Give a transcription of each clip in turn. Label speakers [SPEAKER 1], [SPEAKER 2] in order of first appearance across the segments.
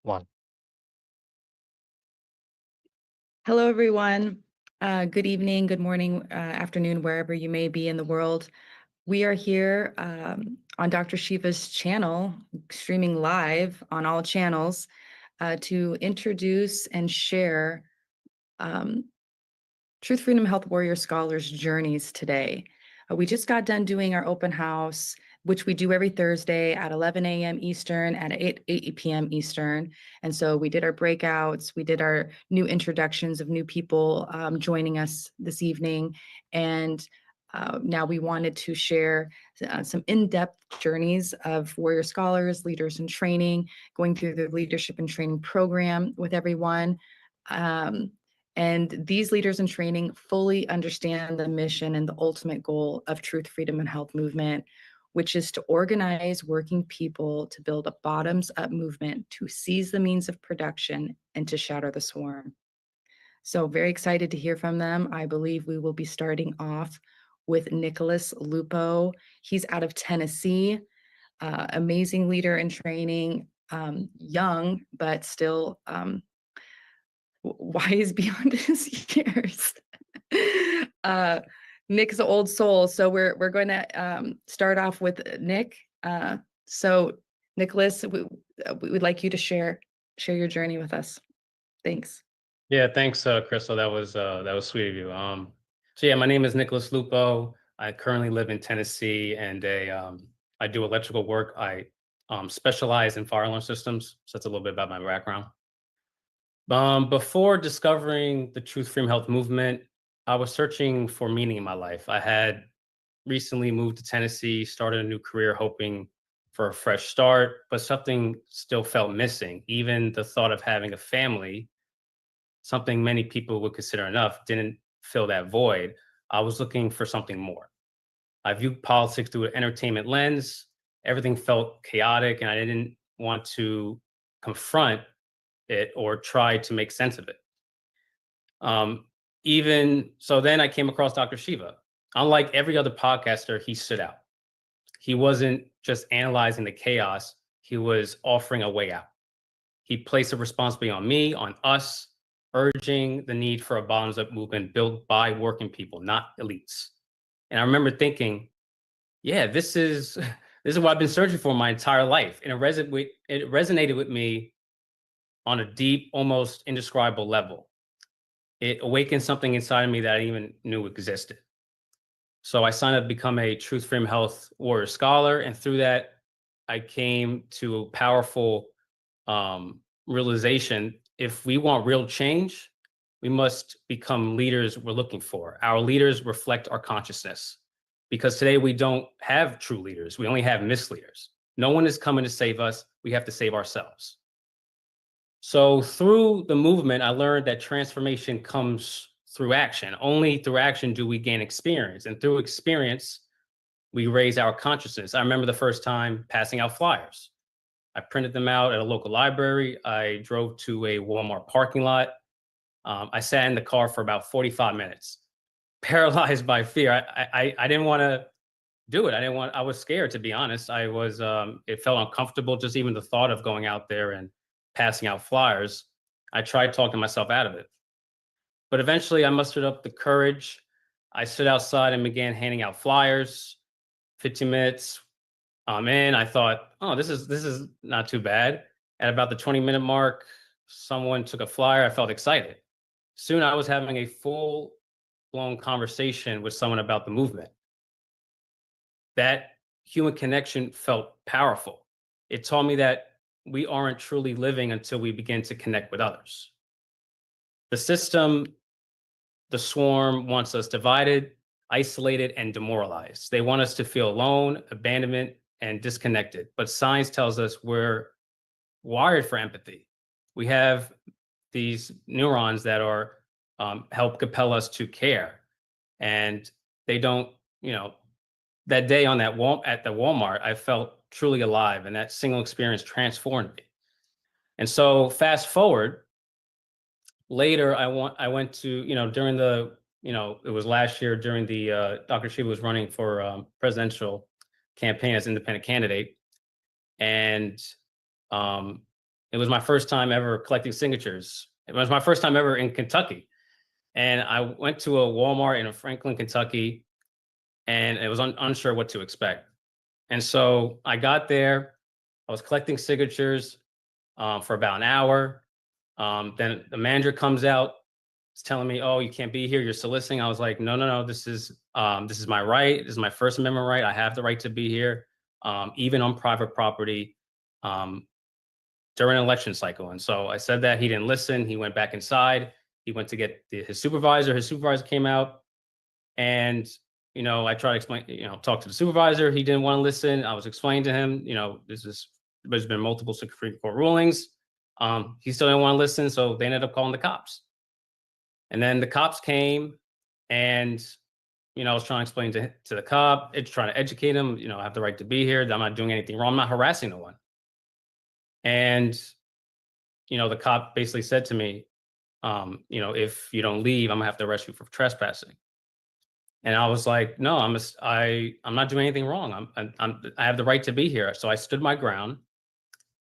[SPEAKER 1] One.
[SPEAKER 2] Hello, everyone. Good evening, good morning, afternoon, wherever you may be in the world. We are here on Dr. Shiva's channel, streaming live on all channels, to introduce and share Truth, Freedom, Health Warrior Scholars' journeys today. We just got done doing our open house, which we do every Thursday at 11 a.m. Eastern, at 8 p.m. Eastern. And so we did our breakouts, we did our new introductions of new people joining us this evening. And now we wanted to share some in-depth journeys of warrior scholars, leaders in training, going through the leadership and training program with everyone. And these leaders in training fully understand the mission and the ultimate goal of Truth, Freedom, and Health movement, which is to organize working people to build a bottoms-up movement to seize the means of production and to shatter the swarm. So very excited to hear from them. I believe we will be starting off with Nicholas Lupo. He's out of Tennessee, amazing leader in training, young, but still wise beyond his years. Nick's an old soul, so we're going to start off with Nick. So Nicholas, we would like you to share your journey with us. Thanks.
[SPEAKER 3] Yeah, thanks, Crystal. That was sweet of you. So yeah, my name is Nicholas Lupo. I currently live in Tennessee, and I do electrical work. I specialize in fire alarm systems. So that's a little bit about my background. Before discovering the Truth Freedom Health movement, I was searching for meaning in my life. I had recently moved to Tennessee, started a new career, hoping for a fresh start, but something still felt missing. Even the thought of having a family, something many people would consider enough, didn't fill that void. I was looking for something more. I viewed politics through an entertainment lens. Everything felt chaotic, and I didn't want to confront it or try to make sense of it. Even so, then I came across Dr. Shiva. Unlike every other podcaster, he stood out. He wasn't just analyzing the chaos, he was offering a way out. He placed the responsibility on me, on us, urging the need for a bottoms up movement built by working people, not elites. And I remember thinking, yeah, this is this is what I've been searching for my entire life. And it resonated with me on a deep, almost indescribable level. It awakened something inside of me that I even knew existed. So I signed up to become a Truth Freedom Health Warrior Scholar. And through that, I came to a powerful realization. If we want real change, we must become leaders we're looking for. Our leaders reflect our consciousness. Because today we don't have true leaders. We only have misleaders. No one is coming to save us. We have to save ourselves. So through the movement, I learned that transformation comes through action. Only through action do we gain experience. And through experience, we raise our consciousness. I remember the first time passing out flyers. I printed them out at a local library. I drove to a Walmart parking lot. I sat in the car for about 45 minutes, paralyzed by fear. I didn't want to do it. I was scared, to be honest. It felt uncomfortable, just even the thought of going out there and passing out flyers. I tried talking myself out of it. But eventually I mustered up the courage. I stood outside and began handing out flyers. 15 minutes in, I thought, oh, this is not too bad. At about the 20-minute mark, someone took a flyer. I felt excited. Soon I was having a full-blown conversation with someone about the movement. That human connection felt powerful. It taught me that we aren't truly living until we begin to connect with others. The system, the swarm, wants us divided, isolated, and demoralized. They want us to feel alone, abandonment, and disconnected. But science tells us we're wired for empathy. We have these neurons that are help compel us to care, and they don't. That day at the Walmart, I felt truly alive, and that single experience transformed me. And so, fast forward, later I went to during the it was last year during the Dr. Shiva was running for presidential campaign as independent candidate, and It was my first time ever collecting signatures. It was my first time ever in Kentucky. And I went to a Walmart in Franklin, Kentucky, and it was unsure what to expect. And so I got there, I was collecting signatures for about an hour. Then the manager comes out, is telling me, "Oh, you can't be here. You're soliciting." I was like, "No, no, no. This is my right. This is my First Amendment right. I have the right to be here, even on private property, during an election cycle." And so I said that. He didn't listen. He went back inside. He went to get his supervisor. His supervisor came out, and I tried to explain, talk to the supervisor. He didn't want to listen. I was explaining to him, there's been multiple Supreme Court rulings. He still didn't want to listen, so they ended up calling the cops. And then the cops came, and I was trying to explain to the cop, trying to educate him. I have the right to be here. I'm not doing anything wrong. I'm not harassing no one. And the cop basically said to me, if you don't leave, I'm gonna have to arrest you for trespassing. And I was like, no, I'm not doing anything wrong. I have the right to be here. So I stood my ground,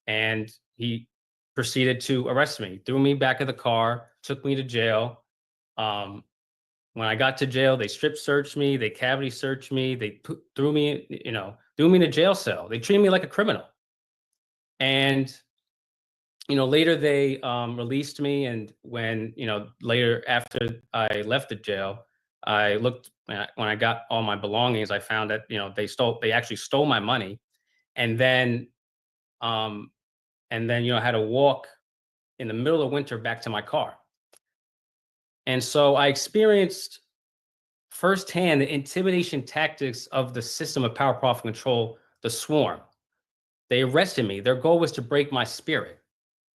[SPEAKER 3] and he proceeded to arrest me, threw me back in the car, took me to jail. When I got to jail, they strip searched me, they cavity searched me, they threw me in a jail cell. They treated me like a criminal. And later they released me. And when later, after I left the jail, I looked, when I got all my belongings, I found that they actually stole my money. And then I had to walk in the middle of winter back to my car. And so I experienced firsthand the intimidation tactics of the system of power, profit, control, the swarm. They arrested me. Their goal was to break my spirit,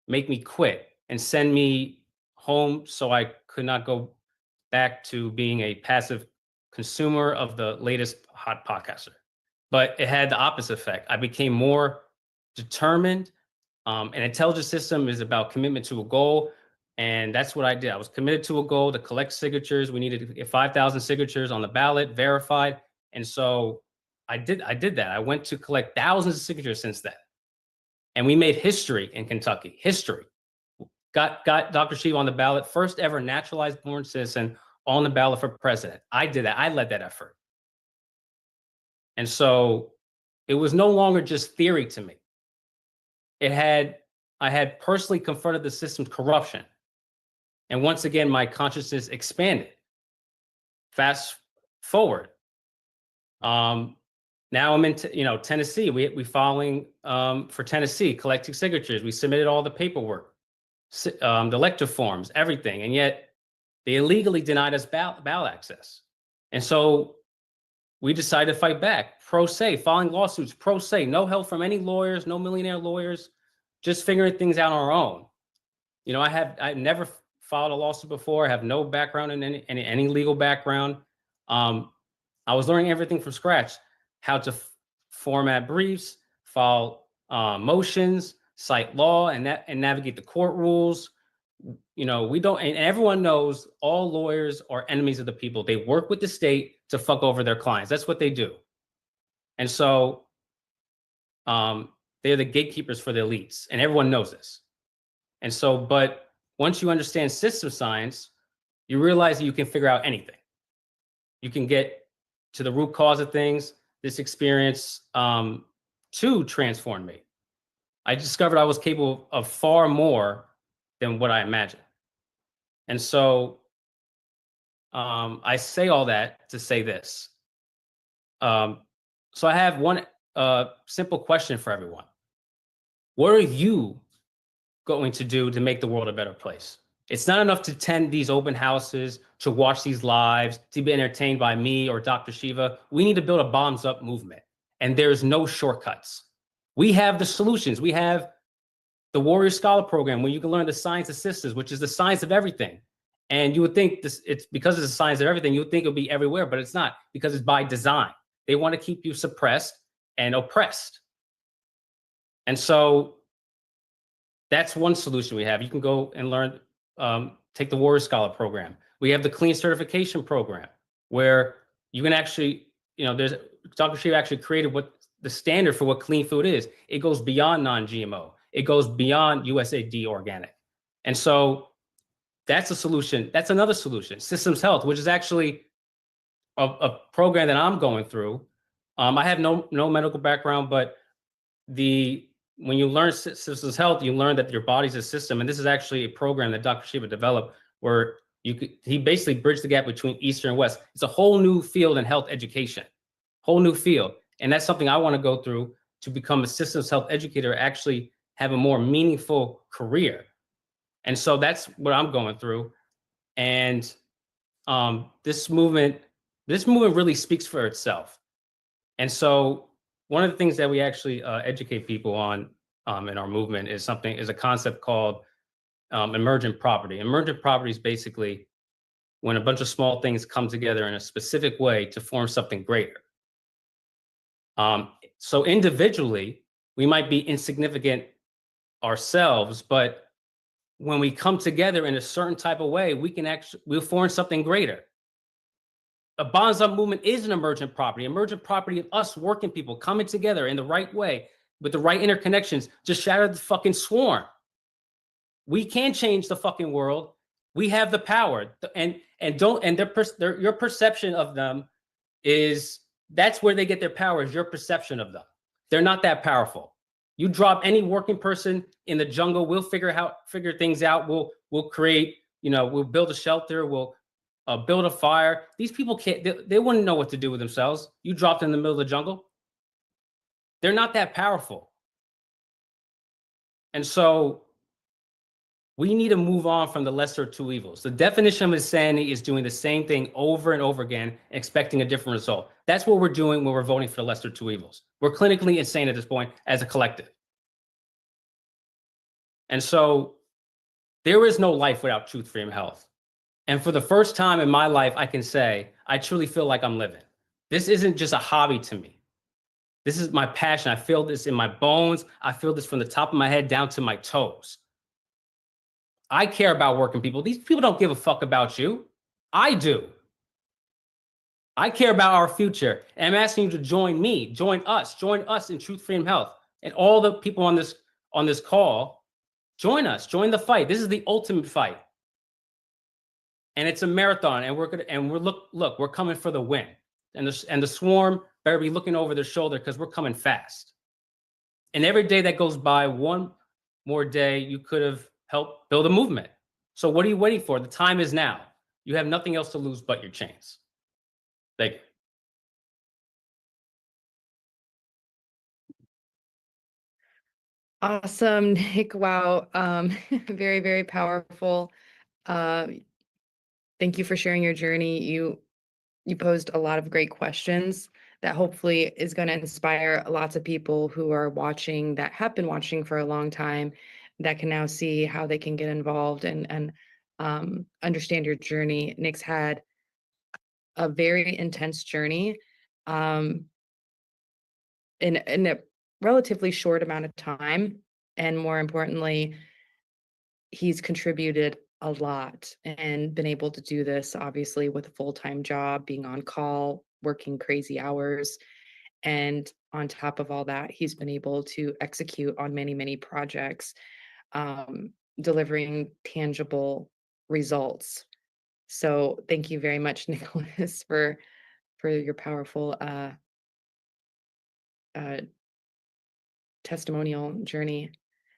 [SPEAKER 3] make me quit, and send me home so I could not go back to being a passive consumer of the latest hot podcaster. But it had the opposite effect. I became more determined. An intelligence system is about commitment to a goal. And that's what I did. I was committed to a goal to collect signatures. We needed to get 5,000 signatures on the ballot, verified. And so I did that. I went to collect thousands of signatures since then. And we made history in Kentucky. History. Got Dr. Shiva on the ballot, first ever naturalized born citizen on the ballot for president. I did that. I led that effort. And so it was no longer just theory to me. I had personally confronted the system's corruption. And once again, my consciousness expanded. Fast forward. Now I'm in Tennessee. We following for Tennessee, collecting signatures. We submitted all the paperwork, the elective forms, everything. And yet they illegally denied us ballot access. And so we decided to fight back, pro se, filing lawsuits, pro se, no help from any lawyers, no millionaire lawyers, just figuring things out on our own. I never filed a lawsuit before. I have no background in any legal background. I was learning everything from scratch, how to format briefs, file motions, cite law, and navigate the court rules. We don't, and everyone knows all lawyers are enemies of the people. They work with the state to fuck over their clients. That's what they do. And so they're the gatekeepers for the elites, and everyone knows this. And so, but once you understand system science, you realize that you can figure out anything. You can get to the root cause of things. This experience too transformed me. I discovered I was capable of far more than what I imagined. And so I say all that to say this. So I have one simple question for everyone. What are you going to do to make the world a better place? It's not enough to attend these open houses, to watch these lives, to be entertained by me or Dr. Shiva. We need to build a bottoms-up movement, and there's no shortcuts. We have the solutions. We have the Warrior Scholar Program, where you can learn the science of systems, which is the science of everything. And you would think it's because it's the science of everything, you would think it'll be everywhere, but it's not, because it's by design. They want to keep you suppressed and oppressed. And so that's one solution we have. You can go and learn, take the Warrior Scholar Program. We have the Clean Certification Program, where you can actually, Dr. Sheay actually created what the standard for what clean food is. It goes beyond non-GMO. It goes beyond USAID organic. And so that's a solution. That's another solution, systems health, which is actually a program that I'm going through. I have no medical background, but when you learn systems health, you learn that your body's a system. And this is actually a program that Dr. Shiva developed where he basically bridged the gap between Eastern and West. It's a whole new field in health education, whole new field. And that's something I want to go through to become a systems health educator, actually have a more meaningful career. And so that's what I'm going through. And this movement really speaks for itself. And so one of the things that we actually educate people on in our movement is a concept called emergent property. Emergent property is basically when a bunch of small things come together in a specific way to form something greater. So individually, we might be insignificant ourselves, but when we come together in a certain type of way, we'll form something greater. A bottoms-up movement is an emergent property of us working people coming together in the right way with the right interconnections to shatter the fucking swarm. We can change the fucking world. We have the power, and your perception of them that's where they get their power, is your perception of them. They're not that powerful. You drop any working person in the jungle, we'll figure things out. We'll create, we'll build a shelter. We'll build a fire. These people they wouldn't know what to do with themselves. You dropped in the middle of the jungle. They're not that powerful. And so we need to move on from the lesser of two evils. The definition of insanity is doing the same thing over and over again, expecting a different result. That's what we're doing when we're voting for the lesser of two evils. We're clinically insane at this point as a collective. And so there is no life without truth, freedom, health. And for the first time in my life, I can say, I truly feel like I'm living. This isn't just a hobby to me. This is my passion. I feel this in my bones. I feel this from the top of my head down to my toes. I care about working people. These people don't give a fuck about you. I do. I care about our future. And I'm asking you to join me, join us in Truth, Freedom, Health. And all the people on this call, join us, join the fight. This is the ultimate fight. And it's a marathon, and we're coming for the win. And the swarm better be looking over their shoulder because we're coming fast. And every day that goes by, one more day, you could have helped build a movement. So what are you waiting for? The time is now. You have nothing else to lose but your chance. Thank you.
[SPEAKER 2] Awesome, Nick. Wow. Very, very powerful. Thank you for sharing your journey. You posed a lot of great questions that hopefully is going to inspire lots of people who are watching, that have been watching for a long time, that can now see how they can get involved and understand your journey. Nick's had a very intense journey in a relatively short amount of time. And more importantly, he's contributed a lot and been able to do this, obviously, with a full-time job, being on call, working crazy hours. And on top of all that, he's been able to execute on many, many projects, delivering tangible results. So thank you very much, Nicholas, for your powerful testimonial journey.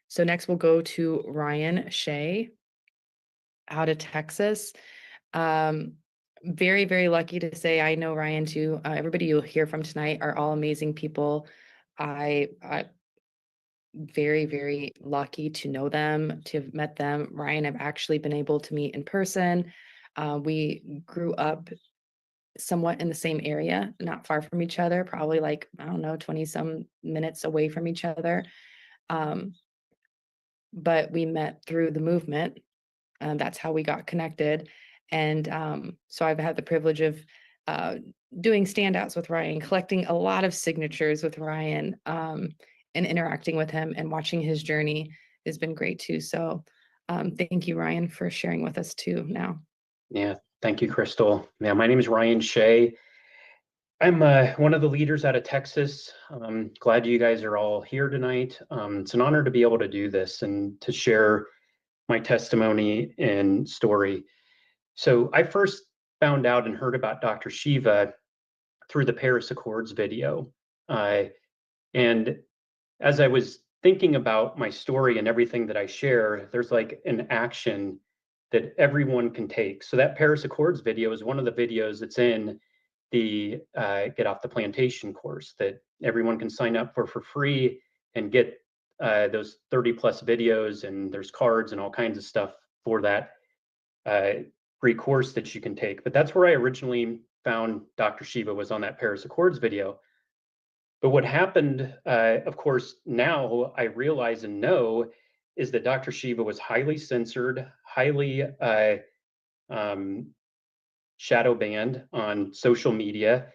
[SPEAKER 2] So next we'll go to Ryan Sheay out of Texas. Very, very lucky to say I know Ryan too. Everybody you'll hear from tonight are all amazing people. I very, very lucky to know them, to have met them. Ryan, I've actually been able to meet in person. We grew up somewhat in the same area, not far from each other, probably like, I don't know, 20 some minutes away from each other. But we met through the movement. That's how we got connected. And so I've had the privilege of doing standouts with Ryan, collecting a lot of signatures with Ryan, and interacting with him and watching his journey has been great too. So thank you, Ryan, for sharing with us too now.
[SPEAKER 1] Yeah, thank you, Crystal. Yeah, my name is Ryan Sheay. I'm one of the leaders out of Texas. Glad you guys are all here tonight. It's an honor to be able to do this and to share my testimony and story. So I first found out and heard about Dr. Shiva through the Paris Accords video. And as I was thinking about my story and everything that I share, there's like an action that everyone can take. So that Paris Accords video is one of the videos that's in the Get Off the Plantation course that everyone can sign up for free and get those 30 plus videos, and there's cards and all kinds of stuff for that free course that you can take. But that's where I originally found Dr. Shiva, was on that Paris Accords video. But what happened, of course, now I realize and know is that Dr. Shiva was highly censored, highly shadow banned on social media.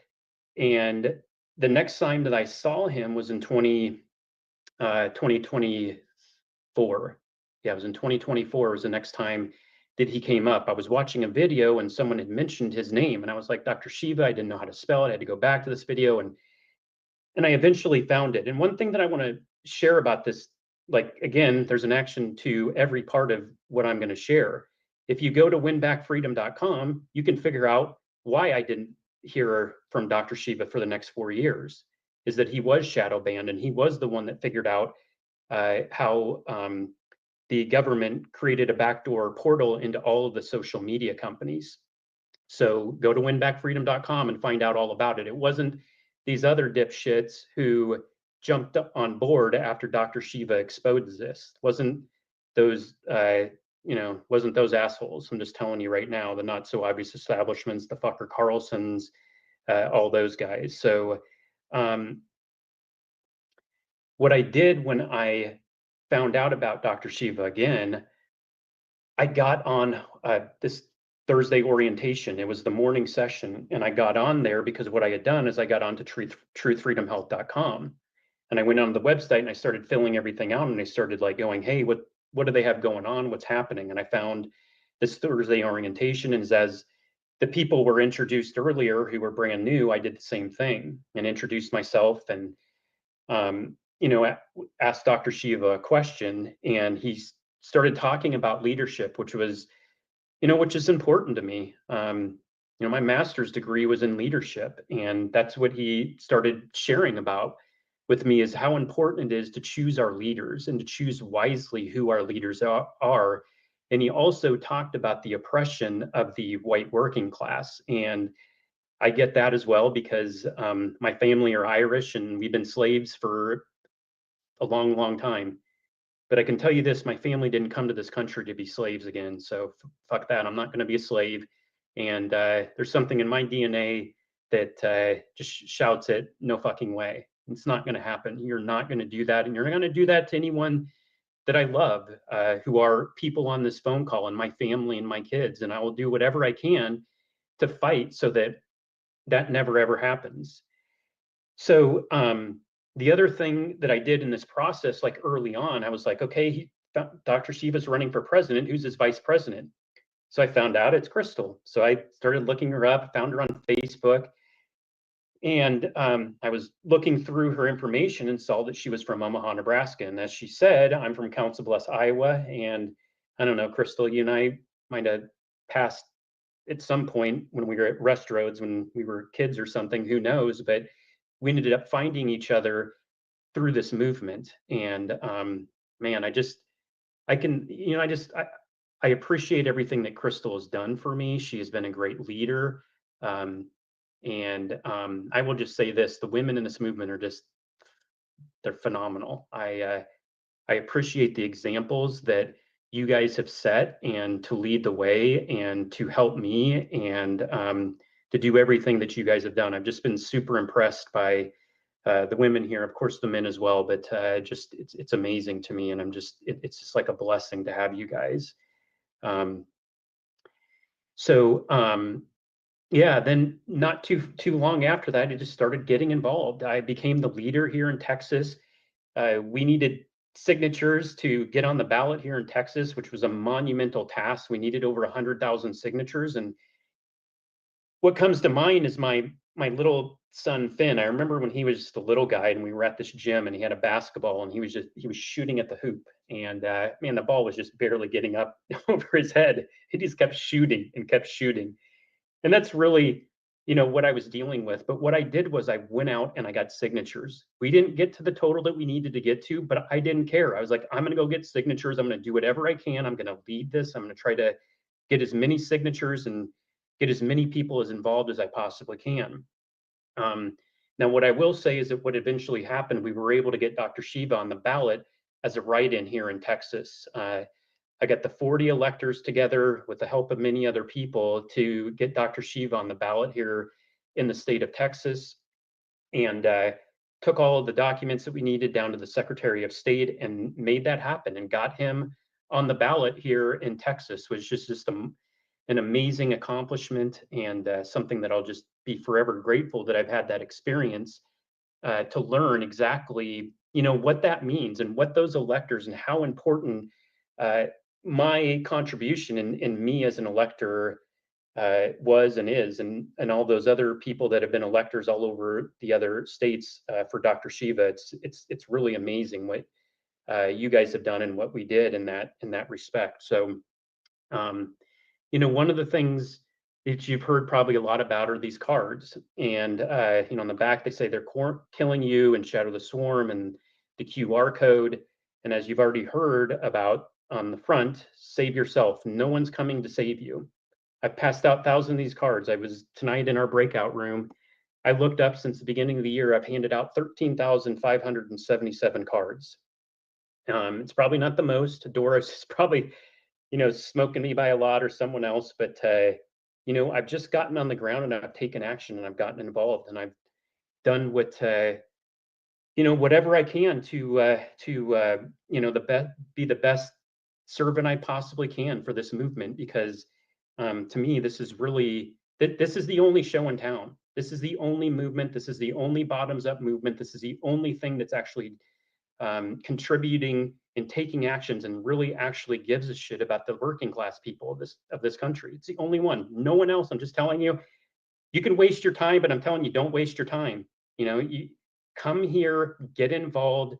[SPEAKER 1] And the next time that I saw him was in 2024. Yeah, it was in 2024 was the next time that he came up. I was watching a video and someone had mentioned his name, and I was like, Dr. Shiva, I didn't know how to spell it. I had to go back to this video, and I eventually found it. And one thing that I want to share about this, like, again, there's an action to every part of what I'm going to share. If you go to winbackfreedom.com, you can figure out why I didn't hear from Dr. Shiva for the next 4 years, is that he was shadow banned, and he was the one that figured out how the government created a backdoor portal into all of the social media companies. So go to winbackfreedom.com and find out all about it. It wasn't these other dipshits who jumped up on board after Dr. Shiva exposed this. Wasn't those wasn't those assholes. I'm just telling you right now, the not so obvious establishments, the fucker Carlsons, all those guys. So what I did when I found out about Dr. Shiva again, I got on this Thursday orientation. It was the morning session, and I got on there because what I had done is I got onto truthfreedomhealth.com, and I went on the website and I started filling everything out, and I started like going, hey, what do they have going on? What's happening? And I found this Thursday orientation, and as the people were introduced earlier who were brand new, I did the same thing and introduced myself and asked Dr. Shiva a question, and he started talking about leadership, which was, which is important to me. My master's degree was in leadership, and that's what he started sharing about with me, is how important it is to choose our leaders and to choose wisely who our leaders are. And he also talked about the oppression of the white working class. And I get that as well, because my family are Irish and we've been slaves for a long, long time. But I can tell you this, my family didn't come to this country to be slaves again. So fuck that, I'm not going to be a slave. And there's something in my DNA that just shouts it, no fucking way. It's not going to happen. You're not going to do that. And you're not going to do that to anyone that I love, who are people on this phone call, and my family and my kids. And I will do whatever I can to fight so that that never, ever happens. So the other thing that I did in this process, like early on, I was like, okay, Dr. Shiva's running for president. Who's his vice president? So I found out it's Crystal. So I started looking her up, found her on Facebook. And I was looking through her information and saw that she was from Omaha, Nebraska. And as she said, I'm from Council Bluffs, Iowa. And I don't know, Crystal, you and I might have passed at some point when we were at Rest Roads when we were kids or something, who knows, but we ended up finding each other through this movement. And man, I appreciate everything that Crystal has done for me. She has been a great leader. And I will just say this, the women in this movement are they're phenomenal. I appreciate the examples that you guys have set, and to lead the way and to help me, and to do everything that you guys have done. I've just been super impressed by the women here, of course the men as well, but it's amazing to me, and it's just like a blessing to have you guys. Yeah, then not too long after that, I just started getting involved. I became the leader here in Texas. We needed signatures to get on the ballot here in Texas, which was a monumental task. We needed over 100,000 signatures. And what comes to mind is my my little son Finn, I remember when he was just a little guy and we were at this gym and he had a basketball and he was shooting at the hoop, and man, the ball was just barely getting up over his head. He just kept shooting and kept shooting. And that's really, what I was dealing with. But what I did was I went out and I got signatures. We didn't get to the total that we needed to get to, but I didn't care. I was like, I'm going to go get signatures. I'm going to do whatever I can. I'm going to lead this. I'm going to try to get as many signatures and get as many people as involved as I possibly can. Now, what I will say is that what eventually happened, we were able to get Dr.SHIVA on the ballot as a write-in here in Texas. I got the 40 electors together with the help of many other people to get Dr.SHIVA on the ballot here in the state of Texas, and took all of the documents that we needed down to the Secretary of State and made that happen and got him on the ballot here in Texas, which is just an amazing accomplishment, and something that I'll just be forever grateful that I've had that experience to learn exactly, what that means and what those electors and how important my contribution in me as an elector was and is, and all those other people that have been electors all over the other states for Dr.SHIVA. It's really amazing what you guys have done and what we did in that respect. So, one of the things that you've heard probably a lot about are these cards, and on the back they say they're killing you and shadow the swarm and the QR code. And as you've already heard about on the front, save yourself. No one's coming to save you. I've passed out thousands of these cards. I was tonight in our breakout room. I looked up since the beginning of the year. I've handed out 13,577 cards. It's probably not the most. Doris is probably, smoking me by a lot, or someone else. But, I've just gotten on the ground and I've taken action and I've gotten involved and I've done what, whatever I can to be the best servant I possibly can for this movement, because to me, this is really, this is the only show in town. This is the only movement. This is the only bottoms up movement. This is the only thing that's actually contributing and taking actions and really actually gives a shit about the working class people of this country. It's the only one. No one else. I'm just telling you, you can waste your time, but I'm telling you, don't waste your time. You come here, get involved,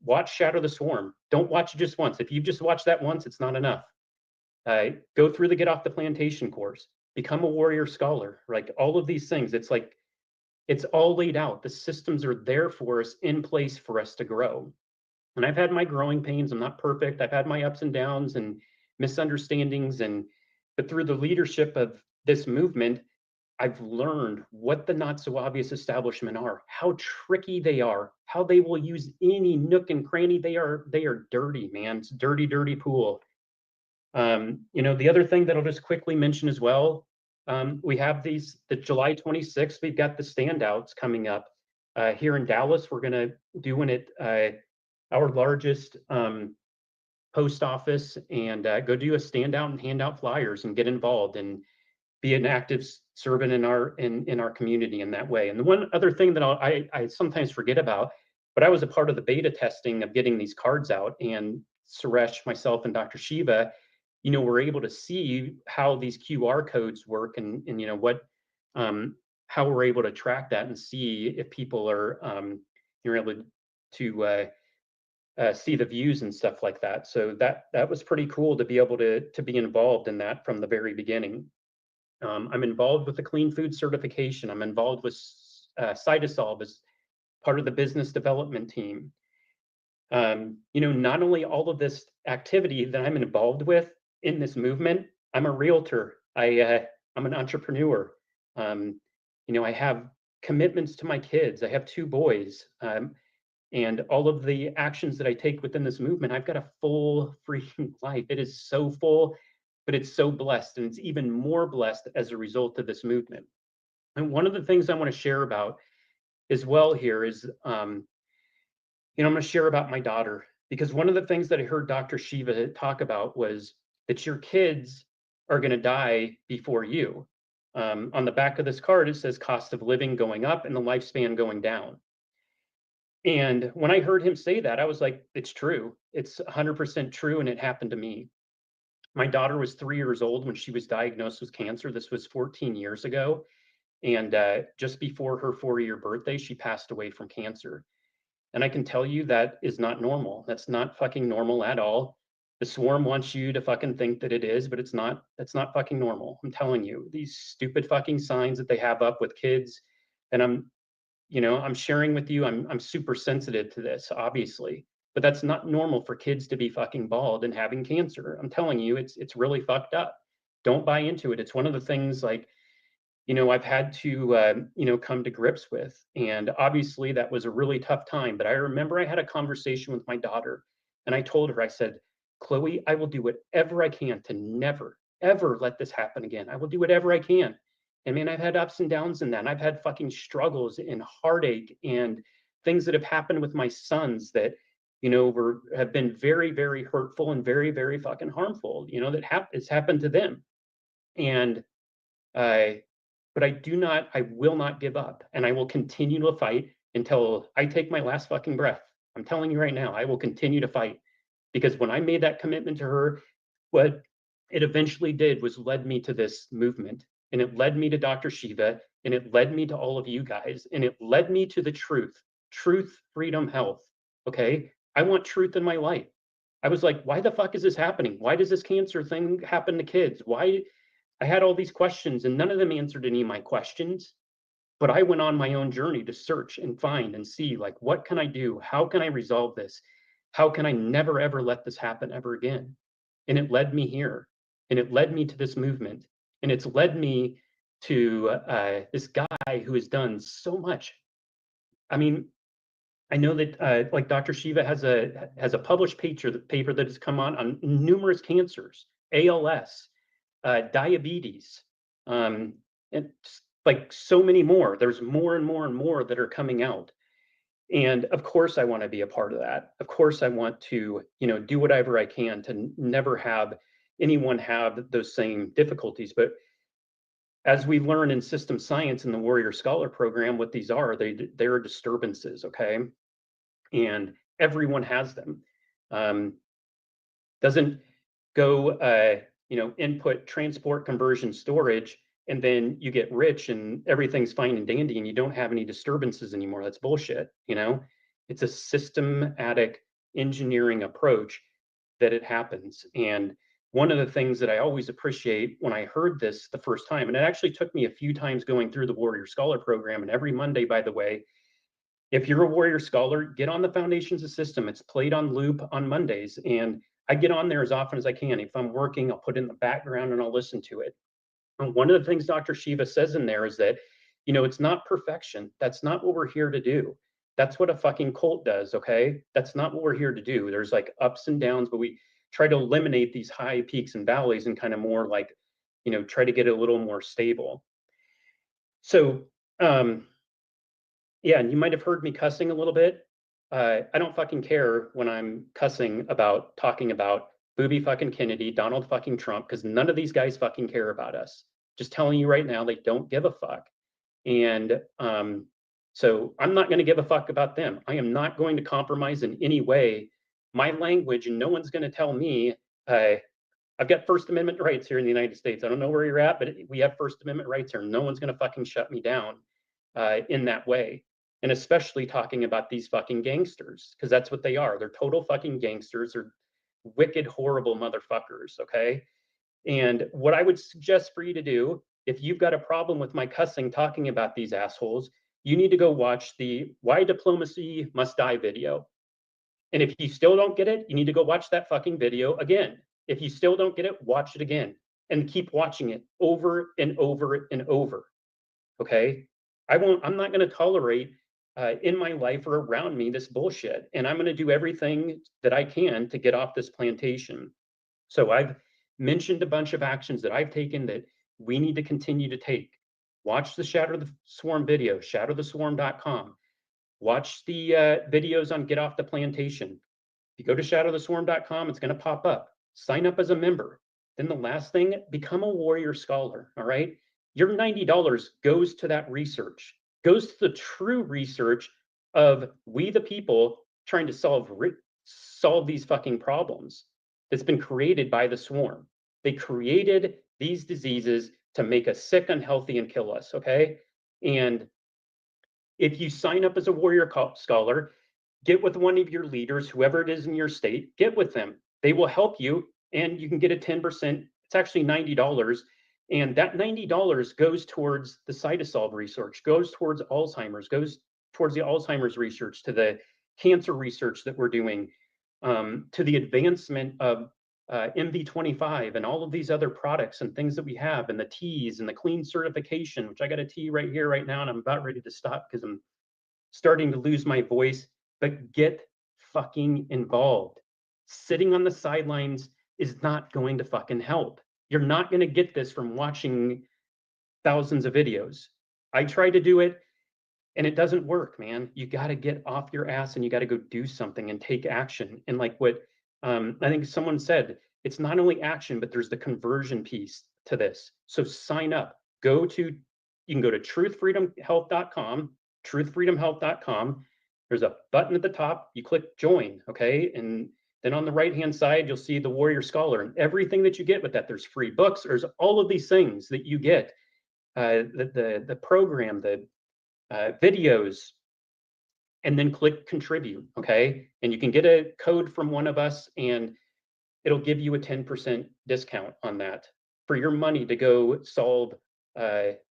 [SPEAKER 1] watch Shadow the Swarm. Don't watch it just once. If you've just watched that once, it's not enough. Go through the Get Off the Plantation course, become a warrior scholar, like all of these things. It's like, it's all laid out. The systems are there for us, in place for us to grow. And I've had my growing pains. I'm not perfect. I've had my ups and downs and misunderstandings, but through the leadership of this movement, I've learned what the not so obvious establishment are, how tricky they are, how they will use any nook and cranny. They are dirty, man. It's a dirty, dirty pool. The other thing that I'll just quickly mention as well, we have the July 26th, we've got the standouts coming up here in Dallas. We're going to do it at our largest post office, and go do a standout and hand out flyers and get involved and be an active servant in our community in that way. And the one other thing that I sometimes forget about, but I was a part of the beta testing of getting these cards out, and Suresh, myself, and Dr.SHIVA, we're able to see how these QR codes work, and what, how we're able to track that and see if people are, you're able to see the views and stuff like that. So that was pretty cool to be able to be involved in that from the very beginning. I'm involved with the Clean Food Certification. I'm involved with Cytosolve as part of the business development team. Not only all of this activity that I'm involved with in this movement, I'm a realtor. I'm an entrepreneur. I have commitments to my kids. I have 2 boys. And all of the actions that I take within this movement, I've got a full freaking life. It is so full, but it's so blessed, and it's even more blessed as a result of this movement. And one of the things I want to share about as well here is, I'm going to share about my daughter, because one of the things that I heard Dr.SHIVA talk about was that your kids are going to die before you. On the back of this card, it says cost of living going up and the lifespan going down. And when I heard him say that, I was like, it's true. It's 100% true. And it happened to me. My daughter was 3 years old when she was diagnosed with cancer. This was 14 years ago. And just before her 4-year birthday, she passed away from cancer. And I can tell you that is not normal. That's not fucking normal at all. The swarm wants you to fucking think that it is, but it's not. That's not fucking normal. I'm telling you, these stupid fucking signs that they have up with kids. And I'm sharing with you, I'm super sensitive to this, obviously, but that's not normal for kids to be fucking bald and having cancer. I'm telling you, it's really fucked up. Don't buy into it. It's one of the things, like, I've had to, come to grips with. And obviously that was a really tough time. But I remember I had a conversation with my daughter, and I told her, I said, Chloe, I will do whatever I can to never, ever let this happen again. I will do whatever I can. And man, I've had ups and downs in that. And I've had fucking struggles and heartache and things that have happened with my sons that, have been very, very hurtful and very, very fucking harmful, it's happened to them. And but I will not give up, and I will continue to fight until I take my last fucking breath. I'm telling you right now, I will continue to fight, because when I made that commitment to her, what it eventually did was led me to this movement, and it led me to Dr. Shiva, and it led me to all of you guys, and it led me to the truth, freedom, health. Okay. I want truth in my life. I was like, why the fuck is this happening? Why does this cancer thing happen to kids? Why? I had all these questions, and none of them answered any of my questions. But I went on my own journey to search and find and see, like, what can I do? How can I resolve this? How can I never, ever let this happen ever again? And it led me here. And it led me to this movement. And it's led me to this guy who has done so much. I mean, I know that like Dr. Shiva has a published paper that has come on numerous cancers, ALS, diabetes, and like so many more. There's more and more and more that are coming out. And of course, I want to be a part of that. Of course, I want to, do whatever I can to never have anyone have those same difficulties. But as we learn in system science in the Warrior Scholar program, what these are, they're disturbances, okay? And everyone has them. Doesn't go, input, transport, conversion, storage, and then you get rich and everything's fine and dandy and you don't have any disturbances anymore. That's bullshit. It's a systematic engineering approach that it happens. And one of the things that I always appreciate when I heard this the first time, and it actually took me a few times going through the Warrior Scholar program, and every Monday, by the way, if you're a Warrior Scholar, get on the Foundations of System. It's played on loop on Mondays, and I get on there as often as I can. If I'm working, I'll put it in the background and I'll listen to it. And one of the things Dr. Shiva says in there is that, it's not perfection. That's not what we're here to do. That's what a fucking cult does, okay? That's not what we're here to do. There's like ups and downs, but we try to eliminate these high peaks and valleys and kind of more like, try to get it a little more stable. So, yeah, and you might have heard me cussing a little bit. I don't fucking care when I'm cussing about talking about Booby fucking Kennedy, Donald fucking Trump, because none of these guys fucking care about us. Just telling you right now, they don't give a fuck. And so I'm not going to give a fuck about them. I am not going to compromise in any way my language, and no one's going to tell me, I've got First Amendment rights here in the United States. I don't know where you're at, but we have First Amendment rights here. No one's going to fucking shut me down in that way. And especially talking about these fucking gangsters, because that's what they are. They're total fucking gangsters. They're wicked, horrible motherfuckers, okay? And what I would suggest for you to do, if you've got a problem with my cussing talking about these assholes, you need to go watch the Why Diplomacy Must Die video. And if you still don't get it, you need to go watch that fucking video again. If you still don't get it, watch it again and keep watching it over and over and over, okay? I'm not going to tolerate in my life or around me this bullshit. And I'm going to do everything that I can to get off this plantation. So I've mentioned a bunch of actions that I've taken that we need to continue to take. Watch the Shatter the Swarm video, shattertheswarm.com. Watch the videos on Get Off the Plantation. If you go to shattertheswarm.com, it's going to pop up. Sign up as a member. Then the last thing, become a Warrior Scholar, all right? Your $90 goes to that research, goes to the true research of we the people trying to solve these fucking problems that's been created by the swarm. They created these diseases to make us sick, unhealthy, and kill us, okay? And if you sign up as a Warrior Scholar, get with one of your leaders, whoever it is in your state, get with them. They will help you, and you can get a 10%. It's actually $90. And that $90 goes towards the CytoSolve research, goes towards Alzheimer's, goes towards the Alzheimer's research, to the cancer research that we're doing, to the advancement of MV25 and all of these other products and things that we have, and the teas and the clean certification, which I got a tea right here, right now, and I'm about ready to stop because I'm starting to lose my voice. But get fucking involved. Sitting on the sidelines is not going to fucking help. You're not going to get this from watching thousands of videos. I try to do it and it doesn't work, man. You got to get off your ass and you got to go do something and take action. And like what I think someone said, it's not only action, but there's the conversion piece to this. So sign up. You can go to truthfreedomhealth.com, truthfreedomhealth.com. There's a button at the top. You click join, okay? And then on the right-hand side, you'll see the Warrior Scholar, and everything that you get with that. There's free books. There's all of these things that you get. The program, the videos, and then click contribute, okay? And you can get a code from one of us, and it'll give you a 10% discount on that for your money to go solve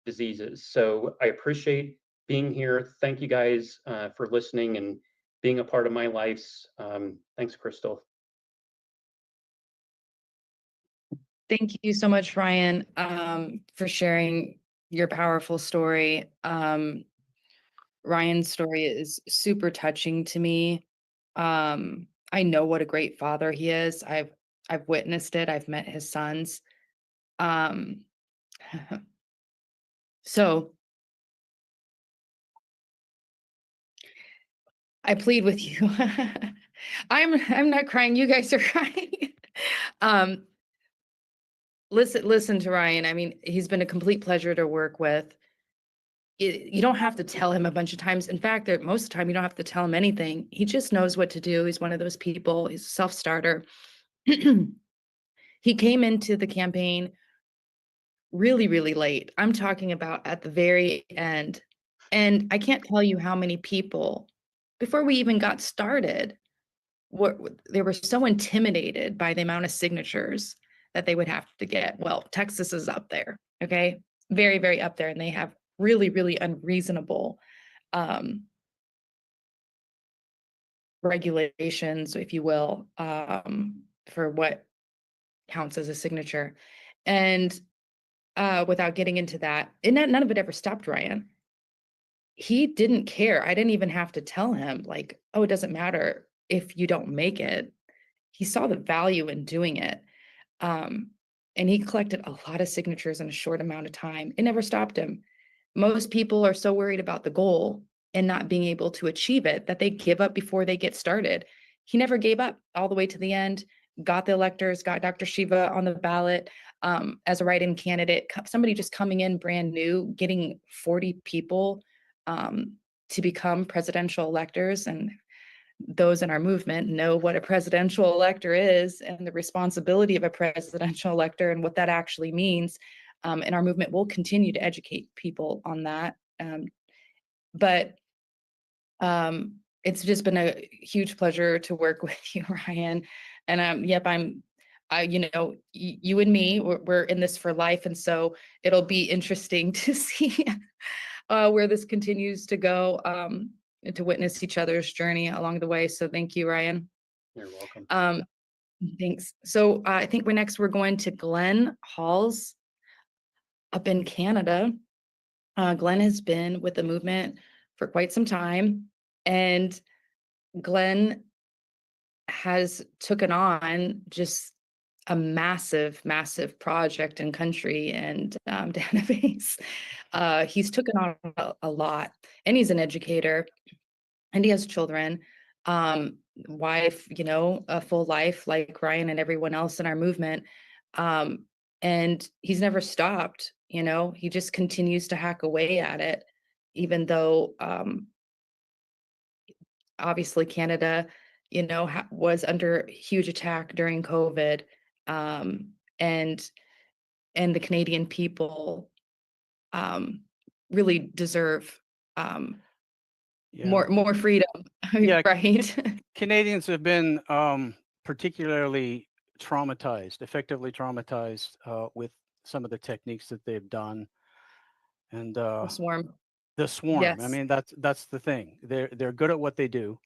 [SPEAKER 1] diseases. So I appreciate being here. Thank you guys for listening and being a part of my lives. Thanks, Crystal.
[SPEAKER 2] Thank you so much, Ryan, for sharing your powerful story. Ryan's story is super touching to me. I know what a great father he is. I've witnessed it. I've met his sons. So I plead with you. I'm not crying. You guys are crying. Listen to Ryan. I mean, he's been a complete pleasure to work with. You don't have to tell him a bunch of times. In fact, most of the time you don't have to tell him anything. He just knows what to do. He's one of those people. He's a self-starter. He came into the campaign really, really late. I'm talking about at the very end. And I can't tell you how many people, before we even got started, they were so intimidated by the amount of signatures that they would have to get. Well, Texas is up there, okay? Very, very up there. And they have really, really unreasonable regulations, if you will, for what counts as a signature. And without getting into that, and none of it ever stopped Ryan. He didn't care. I didn't even have to tell him, like, oh, it doesn't matter if you don't make it. He saw the value in doing it. And he collected a lot of signatures in a short amount of time. It never stopped him. Most people are so worried about the goal and not being able to achieve it that they give up before they get started. He never gave up all the way to the end, got the electors, got Dr.SHIVA on the ballot as a write-in candidate, somebody just coming in brand new, getting 40 people to become presidential electors. And those in our movement know what a presidential elector is and the responsibility of a presidential elector and what that actually means. And our movement will continue to educate people on that. But it's just been a huge pleasure to work with you, Ryan. And yep, you and me, we're in this for life. And so it'll be interesting to see where this continues to go, and to witness each other's journey along the way. So thank you, Ryan.
[SPEAKER 1] You're welcome.
[SPEAKER 2] Thanks. So I think we're going to Glenn Halls up in Canada. Glenn has been with the movement for quite some time, and Glenn has taken on just a massive, massive project and country and database. He's taken on a lot, and he's an educator, and he has children, wife, a full life like Ryan and everyone else in our movement. And he's never stopped, he just continues to hack away at it, even though obviously Canada, was under huge attack during COVID. And the Canadian people really deserve
[SPEAKER 4] Yeah.
[SPEAKER 2] more freedom,
[SPEAKER 4] Yeah.
[SPEAKER 2] right?
[SPEAKER 4] Canadians have been particularly traumatized, effectively traumatized with some of the techniques that they've done. And
[SPEAKER 2] The swarm.
[SPEAKER 4] the swarm. I
[SPEAKER 2] Yes.
[SPEAKER 4] mean, that's the thing. They're good at what they do,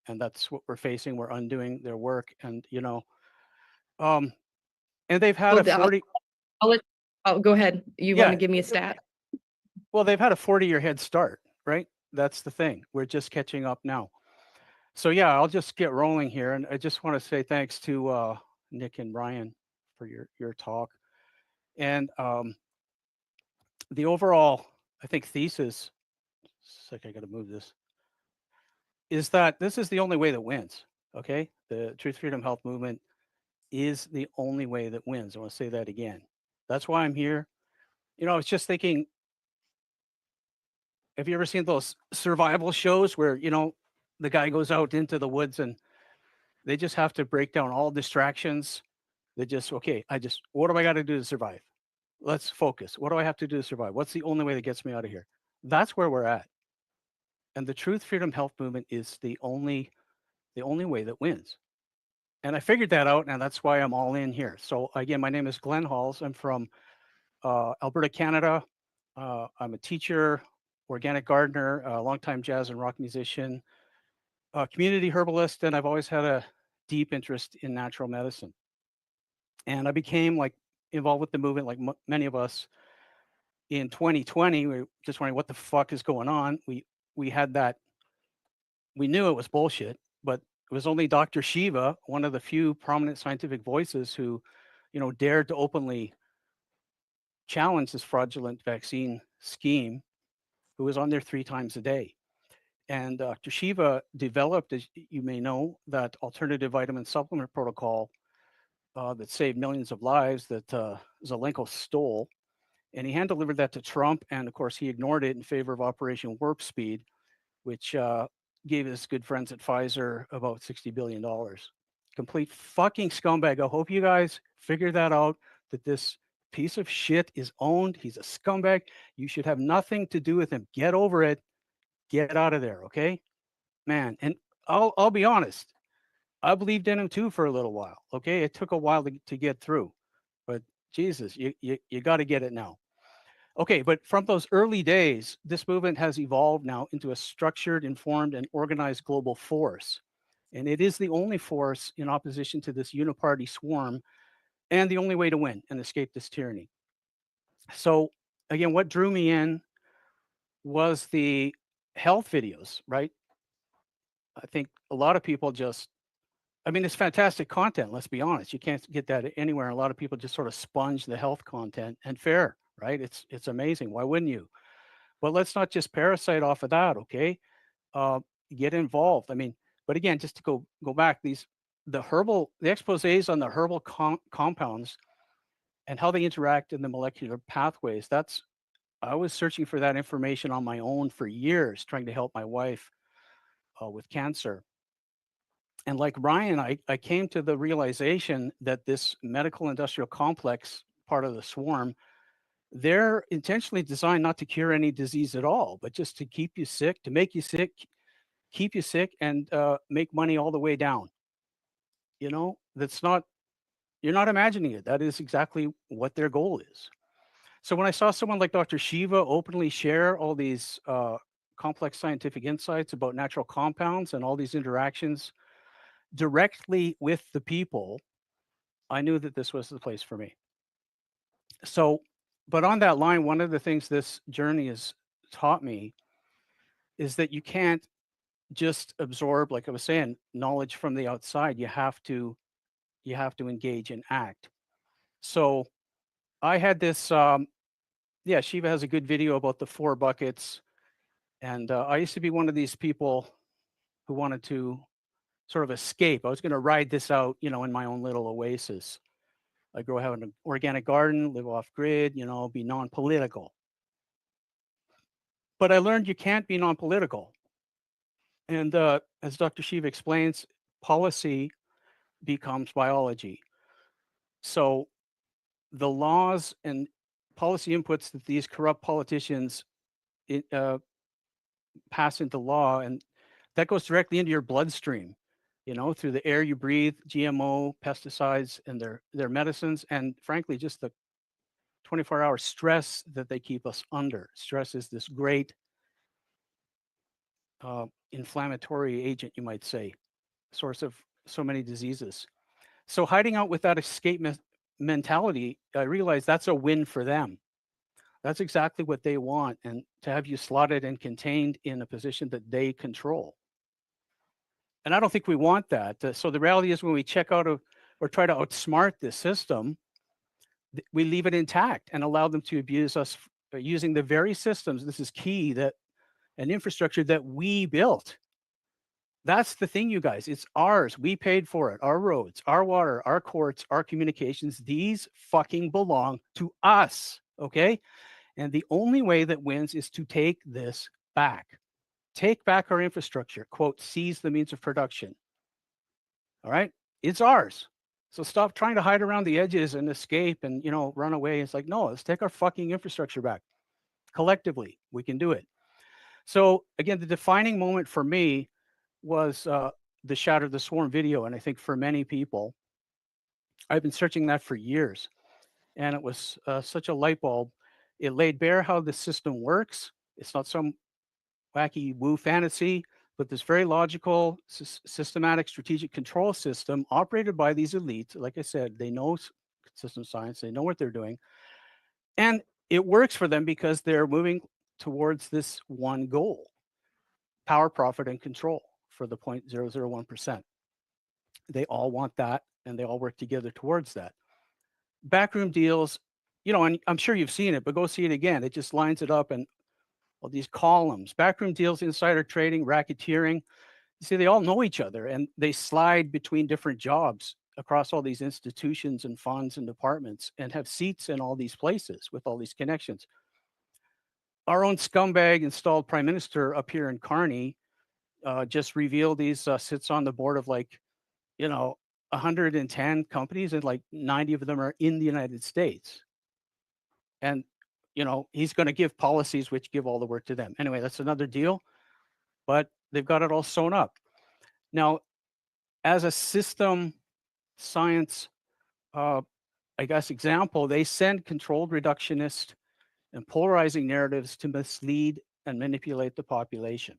[SPEAKER 4] and that's what we're facing. We're undoing their work, and and they've had
[SPEAKER 2] Well,
[SPEAKER 4] a 40.
[SPEAKER 2] I'll go ahead. You want
[SPEAKER 4] Yeah.
[SPEAKER 2] to give me a stat?
[SPEAKER 4] Well, they've had a 40-year head start, right? That's the thing. We're just catching up now. So yeah, I'll just get rolling here, and I just want to say thanks to Nick and Brian for your talk, and the overall, I think, thesis. It's like I got to move this. Is that this is the only way that wins? Okay, the Truth, Freedom, Health movement is the only way that wins. I want to say that again. That's why I'm here. I was just thinking, have you ever seen those survival shows where the guy goes out into the woods and they just have to break down all distractions? They just, okay, what do I got to do to survive? Let's focus. What do I have to do to survive? What's the only way that gets me out of here? That's where we're at. And the Truth, Freedom, Health movement is the only way that wins. And I figured that out, and that's why I'm all in here. So again, my name is Glenn Halls. I'm from Alberta, Canada. I'm a teacher, organic gardener, a longtime jazz and rock musician, community herbalist, and I've always had a deep interest in natural medicine. And I became involved with the movement, like many of us, in 2020. We were just wondering what the fuck is going on. We had that. We knew it was bullshit, but it was only Dr.SHIVA, one of the few prominent scientific voices who, dared to openly challenge this fraudulent vaccine scheme, who was on there 3 times a day. And Dr. Shiva developed, as you may know, that alternative vitamin supplement protocol that saved millions of lives that Zelenko stole. And he hand delivered that to Trump. And of course, he ignored it in favor of Operation Warp Speed, which gave his good friends at Pfizer about $60 billion. Complete fucking scumbag. I hope you guys figure that out, that this piece of shit is owned. He's a scumbag. You should have nothing to do with him. Get over it. Get out of there, okay? Man, and I'll be honest. I believed in him too for a little while, okay? It took a while to get through. But Jesus, you got to get it now. Okay, but from those early days, this movement has evolved now into a structured, informed, and organized global force. And it is the only force in opposition to this uniparty swarm, and the only way to win and escape this tyranny. So again, what drew me in was the health videos, right? I think a lot of people it's fantastic content, let's be honest. You can't get that anywhere. A lot of people just sort of sponge the health content, and fair, right? It's amazing. Why wouldn't you? But let's not just parasite off of that, okay? Get involved. But again, just to go back, the exposés on the herbal compounds and how they interact in the molecular pathways. I was searching for that information on my own for years, trying to help my wife with cancer. And like Ryan, I came to the realization that this medical industrial complex, part of the swarm, they're intentionally designed not to cure any disease at all, but just to keep you sick, to make you sick, keep you sick, and make money all the way down. You're not imagining it. That is exactly what their goal is. So when I saw someone like Dr. Shiva openly share all these complex scientific insights about natural compounds and all these interactions directly with the people, I knew that this was the place for me. So, but on that line, one of the things this journey has taught me is that you can't just absorb, like I was saying, knowledge from the outside. You have to engage and act. So I had this, Shiva has a good video about the 4 buckets. And I used to be one of these people who wanted to sort of escape. I was going to ride this out, in my own little oasis. I have an organic garden, live off grid, be non-political. But I learned you can't be non-political. And as Dr. Shiva explains, policy becomes biology. So the laws and policy inputs that these corrupt politicians pass into law, and that goes directly into your bloodstream, through the air you breathe, GMO, pesticides, and their medicines, and frankly, just the 24-hour stress that they keep us under. Stress is this great inflammatory agent, you might say, source of so many diseases. So hiding out with that escape mentality, I realize that's a win for them. That's exactly what they want, and to have you slotted and contained in a position that they control. And I don't think we want that. So the reality is when we check out or try to outsmart this system, we leave it intact and allow them to abuse us using the very systems, this is key, that an infrastructure that we built. That's the thing, you guys. It's ours. We paid for it. Our roads, our water, our courts, our communications, these fucking belong to us, okay? And the only way that wins is to take this back. Take back our infrastructure, quote, seize the means of production. All right? It's ours. So stop trying to hide around the edges and escape and, run away. It's like, no, let's take our fucking infrastructure back. Collectively, we can do it. So again, the defining moment for me was the Shatter the Swarm video. And I think for many people, I've been searching that for years. And it was such a light bulb. It laid bare how the system works. It's not some wacky woo fantasy, but this very logical, systematic, strategic control system operated by these elites. Like I said, they know system science, they know what they're doing. And it works for them because they're moving towards this one goal: power, profit, and control for the 0.001%. They all want that, and they all work together towards that. Backroom deals, and I'm sure you've seen it, but go see it again. It just lines it up, and all these columns: backroom deals, insider trading, racketeering. You see, they all know each other, and they slide between different jobs across all these institutions and funds and departments, and have seats in all these places with all these connections. Our own scumbag installed prime minister up here in Kearney just revealed he's sits on the board of 110 companies, and 90 of them are in the United States. And, he's going to give policies which give all the work to them. Anyway, that's another deal, but they've got it all sewn up. Now, as a system science, example, they send controlled reductionist and polarizing narratives to mislead and manipulate the population.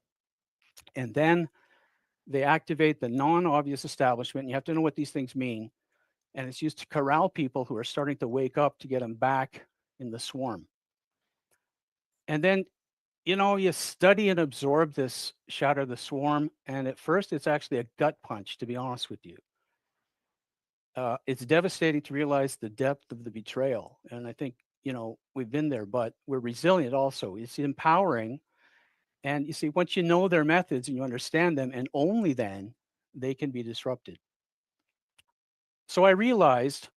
[SPEAKER 4] And then they activate the non-obvious establishment. You have to know what these things mean. And it's used to corral people who are starting to wake up to get them back in the swarm. And then, you study and absorb this Shatter the Swarm. And at first, it's actually a gut punch, to be honest with you. It's devastating to realize the depth of the betrayal. And I think, we've been there, but we're resilient also. It's empowering. And you see, once you know their methods and you understand them, and only then, they can be disrupted. So I realized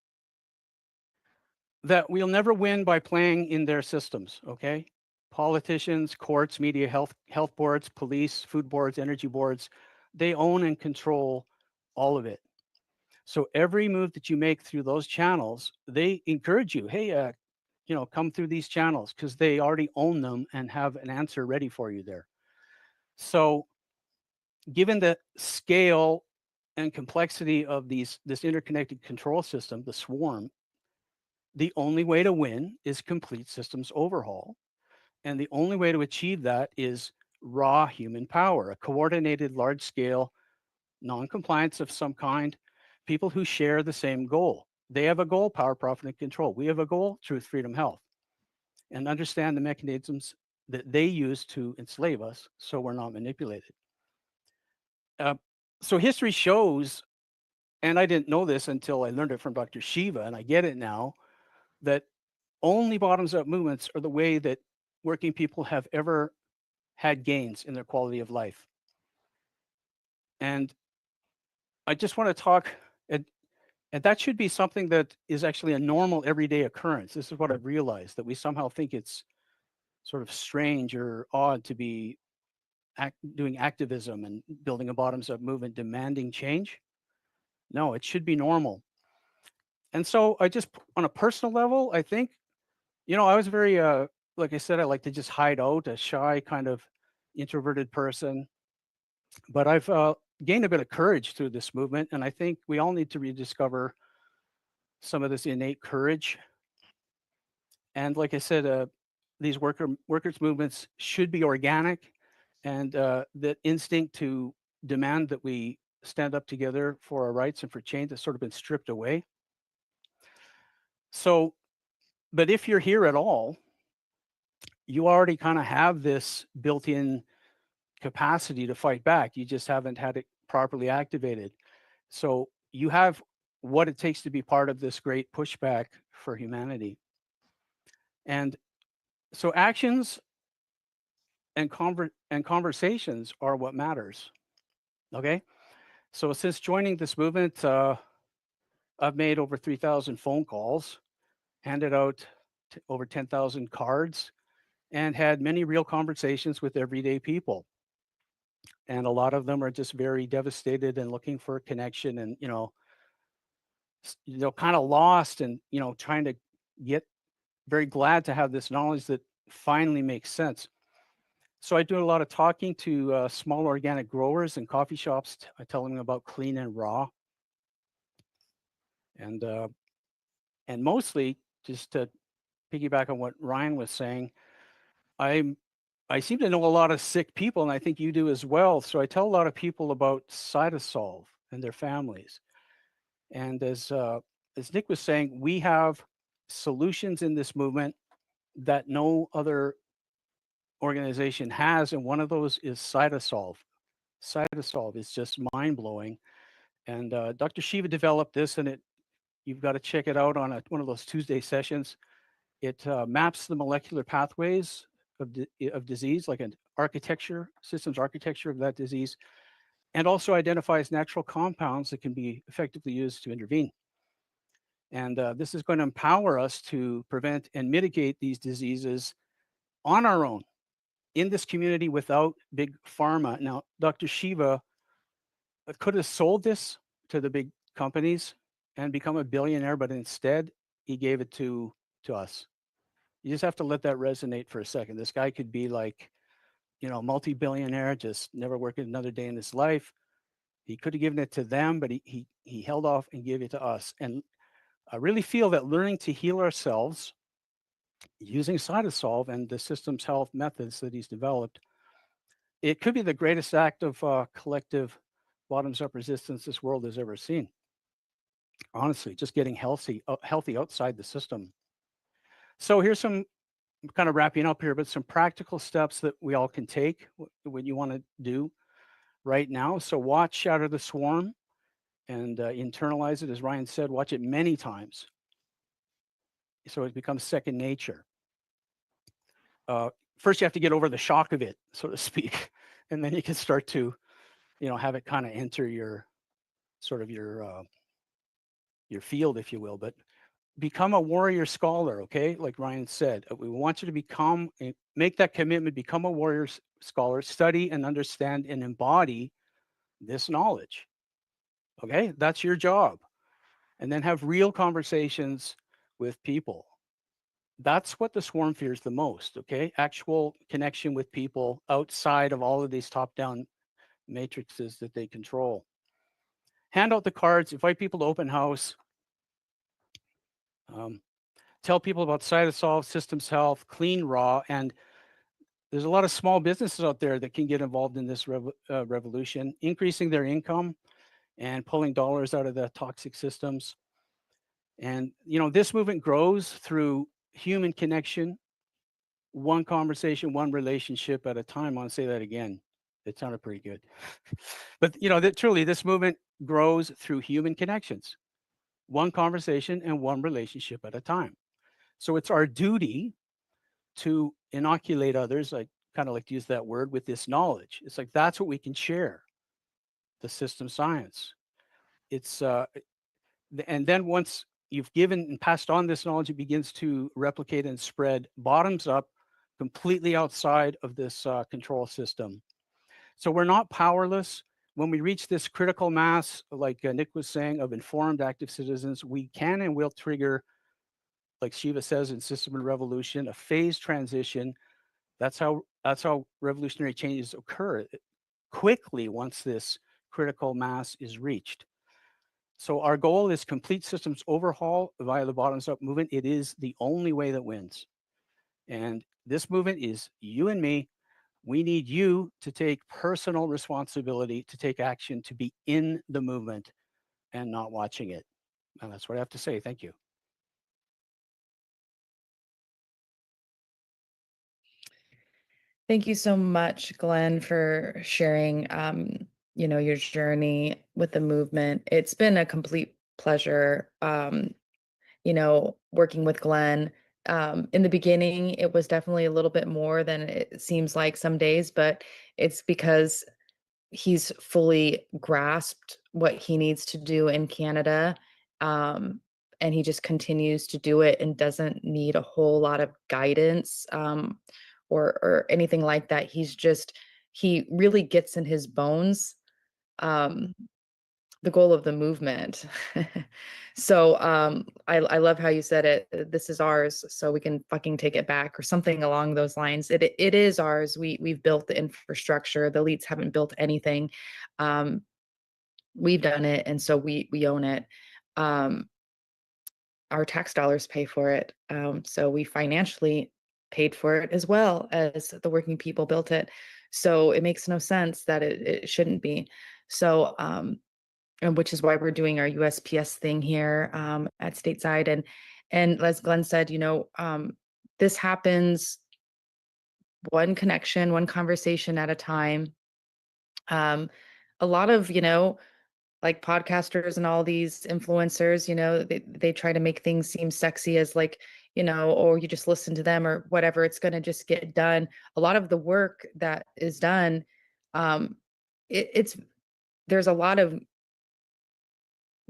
[SPEAKER 4] that we'll never win by playing in their systems, okay? Politicians, courts, media, health boards, police, food boards, energy boards, they own and control all of it. So every move that you make through those channels, they encourage you, hey, come through these channels, because they already own them and have an answer ready for you there. So given the scale and complexity of this interconnected control system, the swarm, the only way to win is complete systems overhaul. And the only way to achieve that is raw human power, a coordinated, large-scale non-compliance of some kind, people who share the same goal. They have a goal: power, profit, and control. We have a goal: truth, freedom, health. And understand the mechanisms that they use to enslave us so we're not manipulated. So history shows, and I didn't know this until I learned it from Dr.SHIVA, and I get it now, that only bottoms-up movements are the way that working people have ever had gains in their quality of life. And I just want to talk, and that should be something that is actually a normal everyday occurrence. This is what I've realized, that we somehow think it's sort of strange or odd to be doing activism and building a bottoms-up movement demanding change. No, it should be normal. And so I just, on a personal level, I think, I was very like I said, I like to just hide out, a shy kind of introverted person. But I've gained a bit of courage through this movement, and I think we all need to rediscover some of this innate courage. And like I said, these workers movements should be organic, and that instinct to demand that we stand up together for our rights and for change has sort of been stripped away. So, but if you're here at all, you already kind of have this built-in capacity to fight back. You just haven't had it properly activated. So you have what it takes to be part of this great pushback for humanity. And so actions and conversations are what matters. Okay. So since joining this movement, I've made over 3,000 phone calls, handed out over 10,000 cards, and had many real conversations with everyday people. And a lot of them are just very devastated and looking for a connection, and kind of lost, and trying to get very glad to have this knowledge that finally makes sense. So I do a lot of talking to small organic growers and coffee shops. I tell them about clean and raw, and mostly, just to piggyback on what Ryan was saying, I seem to know a lot of sick people, and I think you do as well. So I tell a lot of people about Cytosolve and their families. And as Nick was saying, we have solutions in this movement that no other organization has, and one of those is Cytosolve. Cytosolve is just mind-blowing. And Dr. Shiva developed this, and you've got to check it out on one of those Tuesday sessions. It maps the molecular pathways of disease, like an systems architecture of that disease, and also identifies natural compounds that can be effectively used to intervene. And this is going to empower us to prevent and mitigate these diseases on our own in this community without big pharma. Now, Dr. Shiva could have sold this to the big companies and become a billionaire, but instead he gave it to us. You just have to let that resonate for a second. This guy could be like, multi-billionaire, just never working another day in his life. He could have given it to them, but he held off and gave it to us. And I really feel that learning to heal ourselves using Cytosolve and the systems health methods that he's developed, it could be the greatest act of collective bottoms-up resistance this world has ever seen. Honestly, just getting healthy outside the system. So here's some kind of wrapping up here, but some practical steps that we all can take what you want to do right now. So watch Shatter the Swarm and internalize it. As Ryan said, watch it many times so it becomes second nature. First, you have to get over the shock of it, so to speak, and then you can start to, have it kind of enter your sort of your field, if you will. But become a warrior scholar, okay? Like Ryan said, we want you to make that commitment, become a warrior scholar, study and understand and embody this knowledge, okay? That's your job. And then have real conversations with people. That's what the swarm fears the most, okay? Actual connection with people outside of all of these top-down matrices that they control. Hand out the cards, invite people to open house. Tell people about Cytosolve, systems health, clean raw, and there's a lot of small businesses out there that can get involved in this revolution, increasing their income and pulling dollars out of the toxic systems. And this movement grows through human connection, one conversation, one relationship at a time. I want to say that again. It sounded pretty good. But truly, this movement grows through human connections, one conversation and one relationship at a time. So it's our duty to inoculate others. I kind of like to use that word, with this knowledge. It's like, that's what we can share, the system science. It's and then once you've given and passed on this knowledge, it begins to replicate and spread bottoms up, completely outside of this control system. So we're not powerless. When we reach this critical mass, like Nick was saying, of informed active citizens, we can and will trigger like Shiva says in System and Revolution, a phase transition. That's how revolutionary changes occur quickly once this critical mass is reached. So our goal is complete systems overhaul via the bottoms up movement. It is the only way that wins. And this movement is you and me. We need you to take personal responsibility, to take action, to be in the movement and not watching it. And that's what I have to say. Thank you.
[SPEAKER 2] Thank you so much, Glenn, for sharing, your journey with the movement. It's been a complete pleasure, working with Glenn. In the beginning, it was definitely a little bit more than it seems like some days, but it's because he's fully grasped what he needs to do in Canada. And he just continues to do it and doesn't need a whole lot of guidance, or anything like that. He really gets in his bones, um, the goal of the movement. So I love how you said it. This is ours, so we can fucking take it back, or something along those lines. It is ours. We've built the infrastructure. The elites haven't built anything. We've done it, and so we own it. Our tax dollars pay for it. So we financially paid for it as well as the working people built it. So it makes no sense that it shouldn't be. So, and which is why we're doing our USPS thing here at Stateside. And as Glenn said, this happens one connection, one conversation at a time. A lot of, like podcasters and all these influencers, they try to make things seem sexy as like, or you just listen to them or whatever, it's going to just get done. A lot of the work that is done, there's a lot of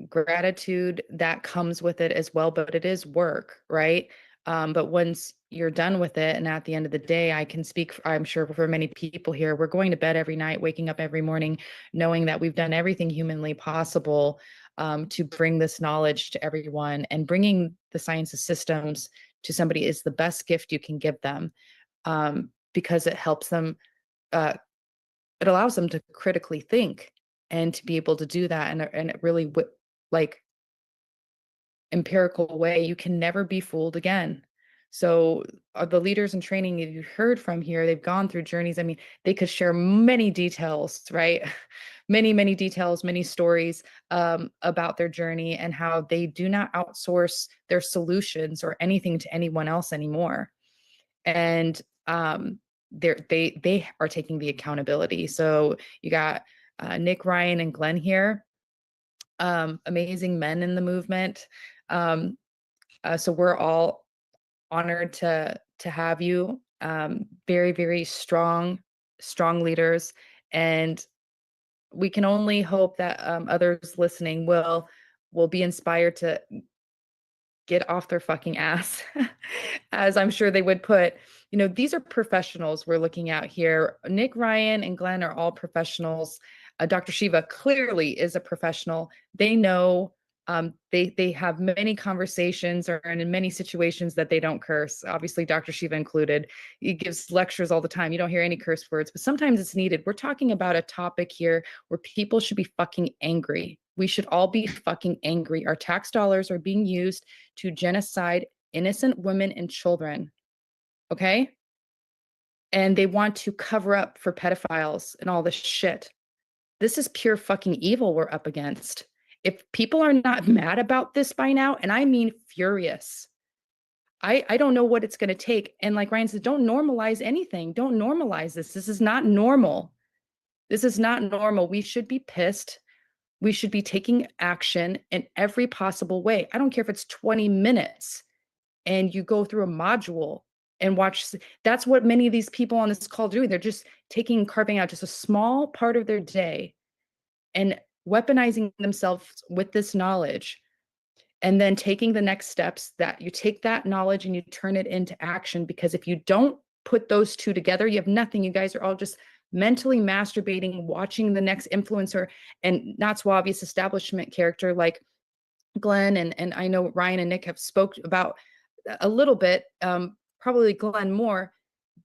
[SPEAKER 2] gratitude that comes with it as well, but it is work, right? But once you're done with it, and at the end of the day, I can speak, I'm sure for many people here, we're going to bed every night, waking up every morning, knowing that we've done everything humanly possible to bring this knowledge to everyone. And bringing the science of systems to somebody is the best gift you can give them, because it helps them, it allows them to critically think and to be able to do that in a really like empirical way. You can never be fooled again. So the leaders in training that you heard from here, they've gone through journeys. I mean, they could share many details, right? Many details, many stories about their journey and how they do not outsource their solutions or anything to anyone else anymore. And they are taking the accountability. So you got Nick, Ryan, and Glenn here, amazing men in the movement. So we're all honored to have you. Very, very strong leaders, and we can only hope that others listening will be inspired to get off their fucking ass, as I'm sure they would put. These are professionals we're looking at here. Nick, Ryan, and Glenn are all professionals. Dr. Shiva clearly is a professional. They know, they have many conversations or in many situations that they don't curse. Obviously, Dr. Shiva included. He gives lectures all the time. You don't hear any curse words, but sometimes it's needed. We're talking about a topic here where people should be fucking angry. We should all be fucking angry. Our tax dollars are being used to genocide innocent women and children. Okay? And they want to cover up for pedophiles and all this shit. This is pure fucking evil we're up against. If people are not mad about this by now, and I mean furious, I don't know what it's going to take. And like Ryan said, don't normalize anything. Don't normalize this. This is not normal. This is not normal. We should be pissed. We should be taking action in every possible way. I don't care if it's 20 minutes and you go through a module and watch. That's what many of these people on this call are doing. They're just carving out just a small part of their day and weaponizing themselves with this knowledge, and then taking the next steps, that you take that knowledge and you turn it into action. Because if you don't put those two together, you have nothing. You guys are all just mentally masturbating, watching the next influencer and not so obvious establishment character like Glenn, and I know Ryan and Nick have spoke about a little bit, probably Glenn more,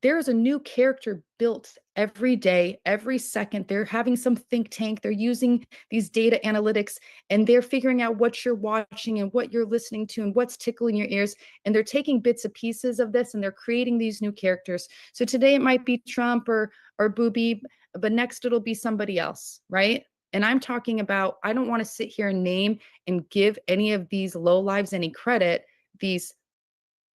[SPEAKER 2] there's a new character built every day, every second. They're having some think tank. They're using these data analytics, and they're figuring out what you're watching and what you're listening to and what's tickling your ears. And they're taking bits and pieces of this, and they're creating these new characters. So today it might be Trump or Booby, but next it'll be somebody else, right? And I'm talking about, I don't want to sit here and name and give any of these lowlives any credit, these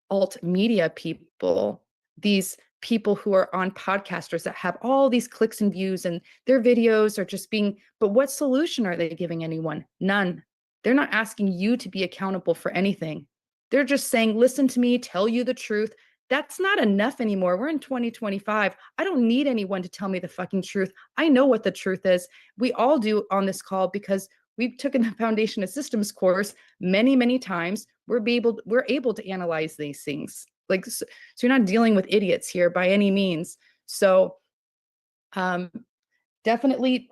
[SPEAKER 2] alt media people, these people who are on podcasters that have all these clicks and views, and their videos are just being, but what solution are they giving anyone? None. They're not asking you to be accountable for anything. They're just saying, listen to me, tell you the truth. That's not enough anymore. We're in 2025. I don't need anyone to tell me the fucking truth. I know what the truth is. We all do on this call because we've taken the Foundation of Systems course many, many times. We're able to analyze these things. Like, so you're not dealing with idiots here by any means. So definitely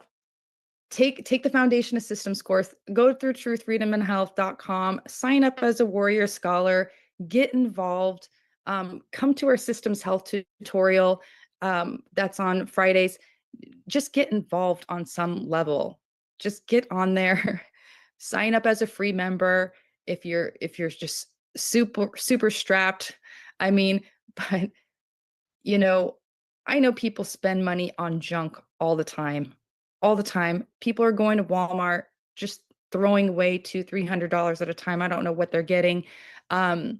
[SPEAKER 2] take the Foundation of Systems course, go through truthfreedomandhealth.com, sign up as a warrior scholar, get involved, come to our systems health tutorial that's on Fridays. Just get involved on some level. Just get on there, sign up as a free member if you're just super strapped. I mean, but you know, I know people spend money on junk all the time. All the time. People are going to Walmart, just throwing away $200-300 at a time. I don't know what they're getting. Or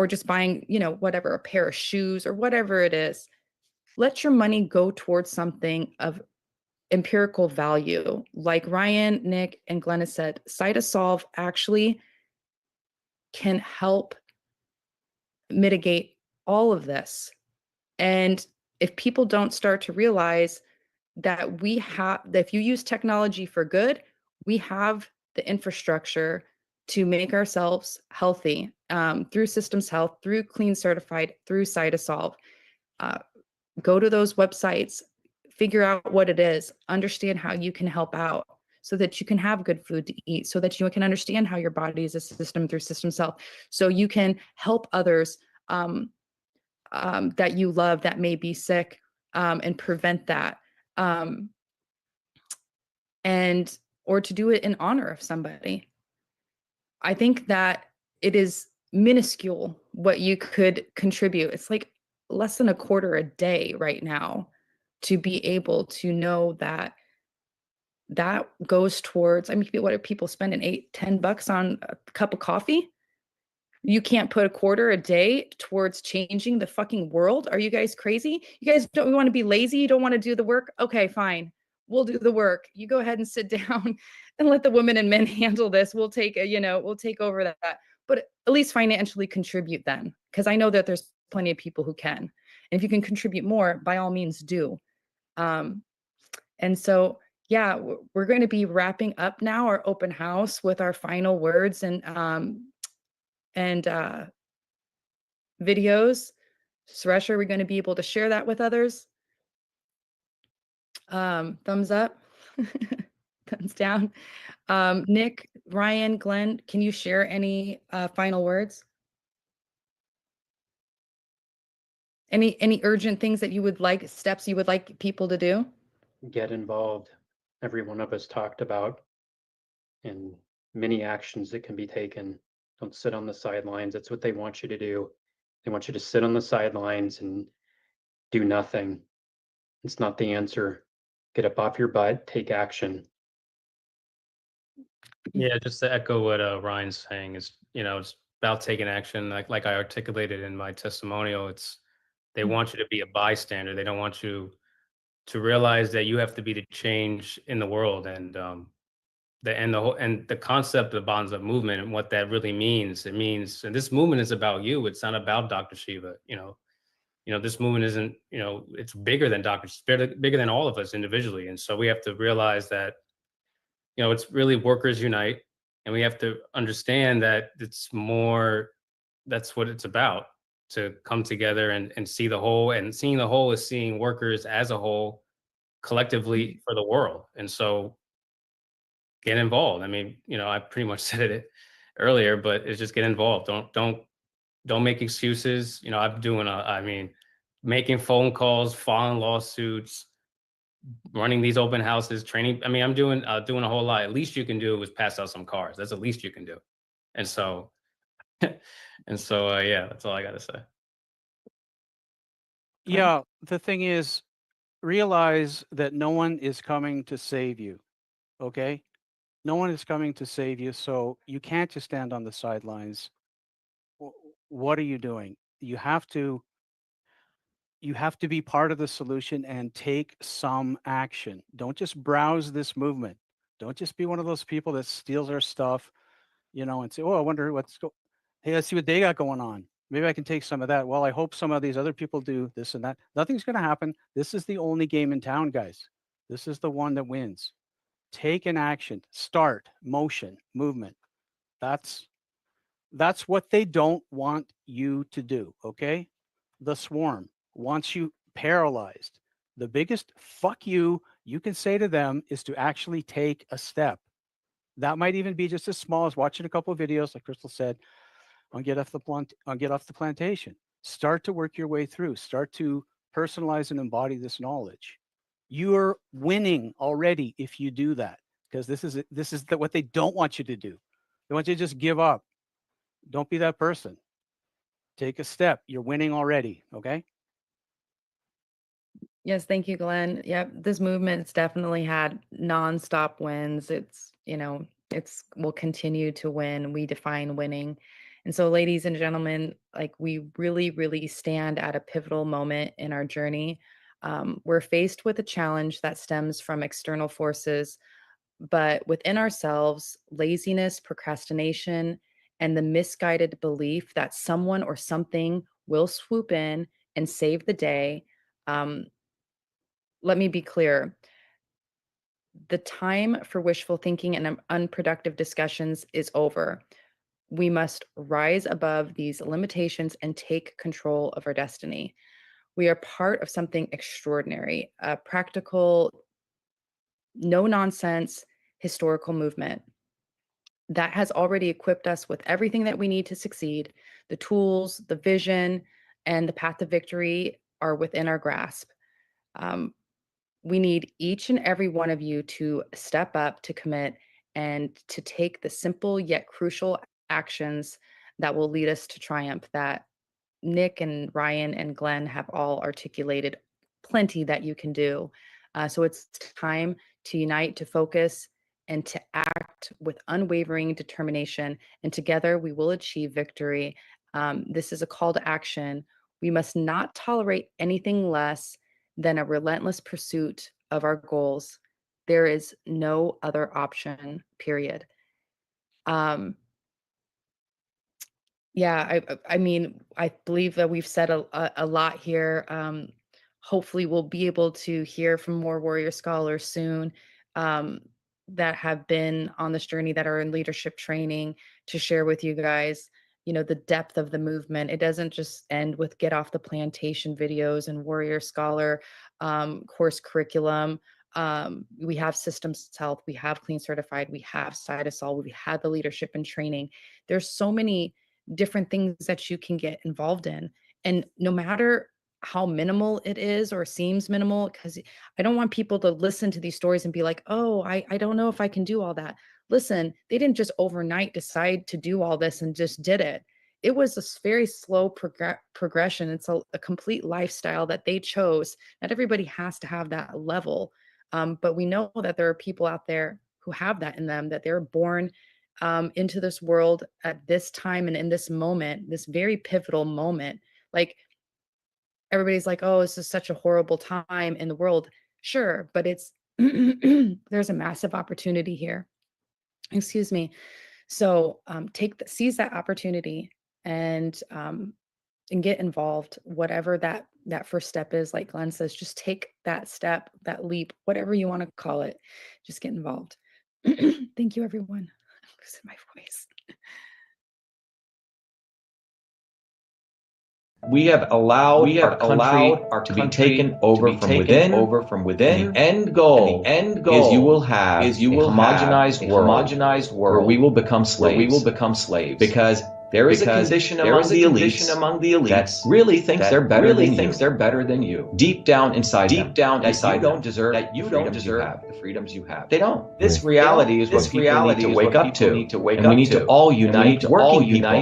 [SPEAKER 2] just buying, you know, whatever, a pair of shoes or whatever it is. Let your money go towards something of empirical value. Like Ryan, Nick, and Glenn has said, Cytosolve actually can help mitigate all of this. And if people don't start to realize that that if you use technology for good, we have the infrastructure to make ourselves healthy through Systems Health, through Clean Certified, through Cytosolve. Go to those websites, figure out what it is, understand how you can help out so that you can have good food to eat, so that you can understand how your body is a system through Systems Health, so you can help others that you love that may be sick and prevent that. Or to do it in honor of somebody. I think that it is minuscule what you could contribute. It's like less than a quarter a day right now to be able to know that that goes towards, I mean, what are people spending $8-10 on a cup of coffee? You can't put a quarter a day towards changing the fucking world. Are you guys crazy? You guys don't want to be lazy? You don't want to do the work? Okay, fine. We'll do the work. You go ahead and sit down and let the women and men handle this. We'll take we'll take over that. But at least financially contribute then, because I know that there's plenty of people who can. And if you can contribute more, by all means do. And so, yeah, we're going to be wrapping up now our open house with our final words and videos. Suresh, are we going to be able to share that with others? Thumbs up, thumbs down. Nick, Ryan, Glenn, can you share any final words? Any urgent things that you would like, steps you would like people to do?
[SPEAKER 1] Get involved. Every one of us talked about, and many actions that can be taken. Don't sit on the sidelines. That's what they want you to do. They want you to sit on the sidelines and do nothing. It's not the answer. Get up off your butt, take action.
[SPEAKER 3] Yeah, just to echo what Ryan's saying is, it's about taking action. Like I articulated in my testimonial, they want you to be a bystander. They don't want you to realize that you have to be the change in the world. And the concept of Bonds Up movement and what that really means. It means, and this movement is about you. It's not about Dr. Shiva. This movement isn't, it's bigger than bigger than all of us individually. And so we have to realize that, it's really workers unite, and we have to understand that it's more, that's what it's about, to come together and see the whole, and seeing the whole is seeing workers as a whole collectively for the world. And so get involved. I mean, I pretty much said it earlier, but it's just get involved. Don't Don't make excuses. You know, I'm doing making phone calls, filing lawsuits, running these open houses, training. I mean, I'm doing a whole lot. At least you can do is pass out some cars. That's the least you can do. And so, yeah, that's all I got to say.
[SPEAKER 4] Yeah, the thing is, realize that no one is coming to save you, okay? No one is coming to save you, so you can't just stand on the sidelines. What are you doing? You have to be part of the solution and take some action. Don't just browse this movement. Don't just be one of those people that steals our stuff, you know, and say, "Oh, I wonder hey, let's see what they got going on. Maybe I can take some of that. Well, I hope some of these other people do this and that." Nothing's going to happen. This is the only game in town, guys. This is the one that wins. Take an action. Start, motion, movement. That's what they don't want you to do, okay? The swarm wants you paralyzed. The biggest fuck you can say to them is to actually take a step. That might even be just as small as watching a couple of videos, like Crystal said, on Get Off the Plantation. Start to work your way through. Start to personalize and embody this knowledge. You're winning already if you do that, because this is what they don't want you to do. They want you to just give up. Don't be that person. Take a step. You're winning already. Okay.
[SPEAKER 2] Yes, thank you, Glenn. Yep, this movement's definitely had nonstop wins. Will continue to win. We define winning. And so, ladies and gentlemen, like, we really, really stand at a pivotal moment in our journey. We're faced with a challenge that stems from external forces, but within ourselves, laziness, procrastination, and the misguided belief that someone or something will swoop in and save the day. Um, Let me be clear. The time for wishful thinking and unproductive discussions is over. We must rise above these limitations and take control of our destiny. We are part of something extraordinary, a practical, no nonsense historical movement that has already equipped us with everything that we need to succeed. The tools, the vision, and the path to victory are within our grasp. We need each and every one of you to step up, to commit, and to take the simple yet crucial actions that will lead us to triumph, that Nick and Ryan and Glenn have all articulated plenty that you can do. So it's time to unite, to focus, and to act with unwavering determination. And together we will achieve victory. This is a call to action. We must not tolerate anything less than a relentless pursuit of our goals. There is no other option, period. Yeah, I mean, I believe that we've said a lot here. Hopefully we'll be able to hear from more warrior scholars soon, that have been on this journey, that are in leadership training, to share with you guys, the depth of the movement. It doesn't just end with Get Off the Plantation videos and warrior scholar course curriculum. We have systems health, we have clean certified, we have cytosol, we have the leadership and training. There's so many different things that you can get involved in. And no matter how minimal it is or seems minimal, because I don't want people to listen to these stories and be like, oh, I don't know if I can do all that. Listen, they didn't just overnight decide to do all this and just did it. It was a very slow progression. It's a complete lifestyle that they chose. Not everybody has to have that level. But we know that there are people out there who have that in them, that they're born into this world at this time and in this moment, this very pivotal moment. Like, everybody's like, oh, this is such a horrible time in the world. Sure, but it's there's a massive opportunity here. Excuse me. So seize that opportunity and get involved. Whatever that first step is, like Glenn says, just take that step, that leap, whatever you want to call it. Just get involved. Thank you, everyone. I'm losing my voice.
[SPEAKER 5] We have allowed our country to be taken over from within. And the end goal is you will have a homogenized world where we will become slaves. Because There is a condition among the elites that really thinks they're better than you. Deep down inside them, you don't deserve the freedoms you have. They don't. This reality is what people need to wake up to. And we need to all unite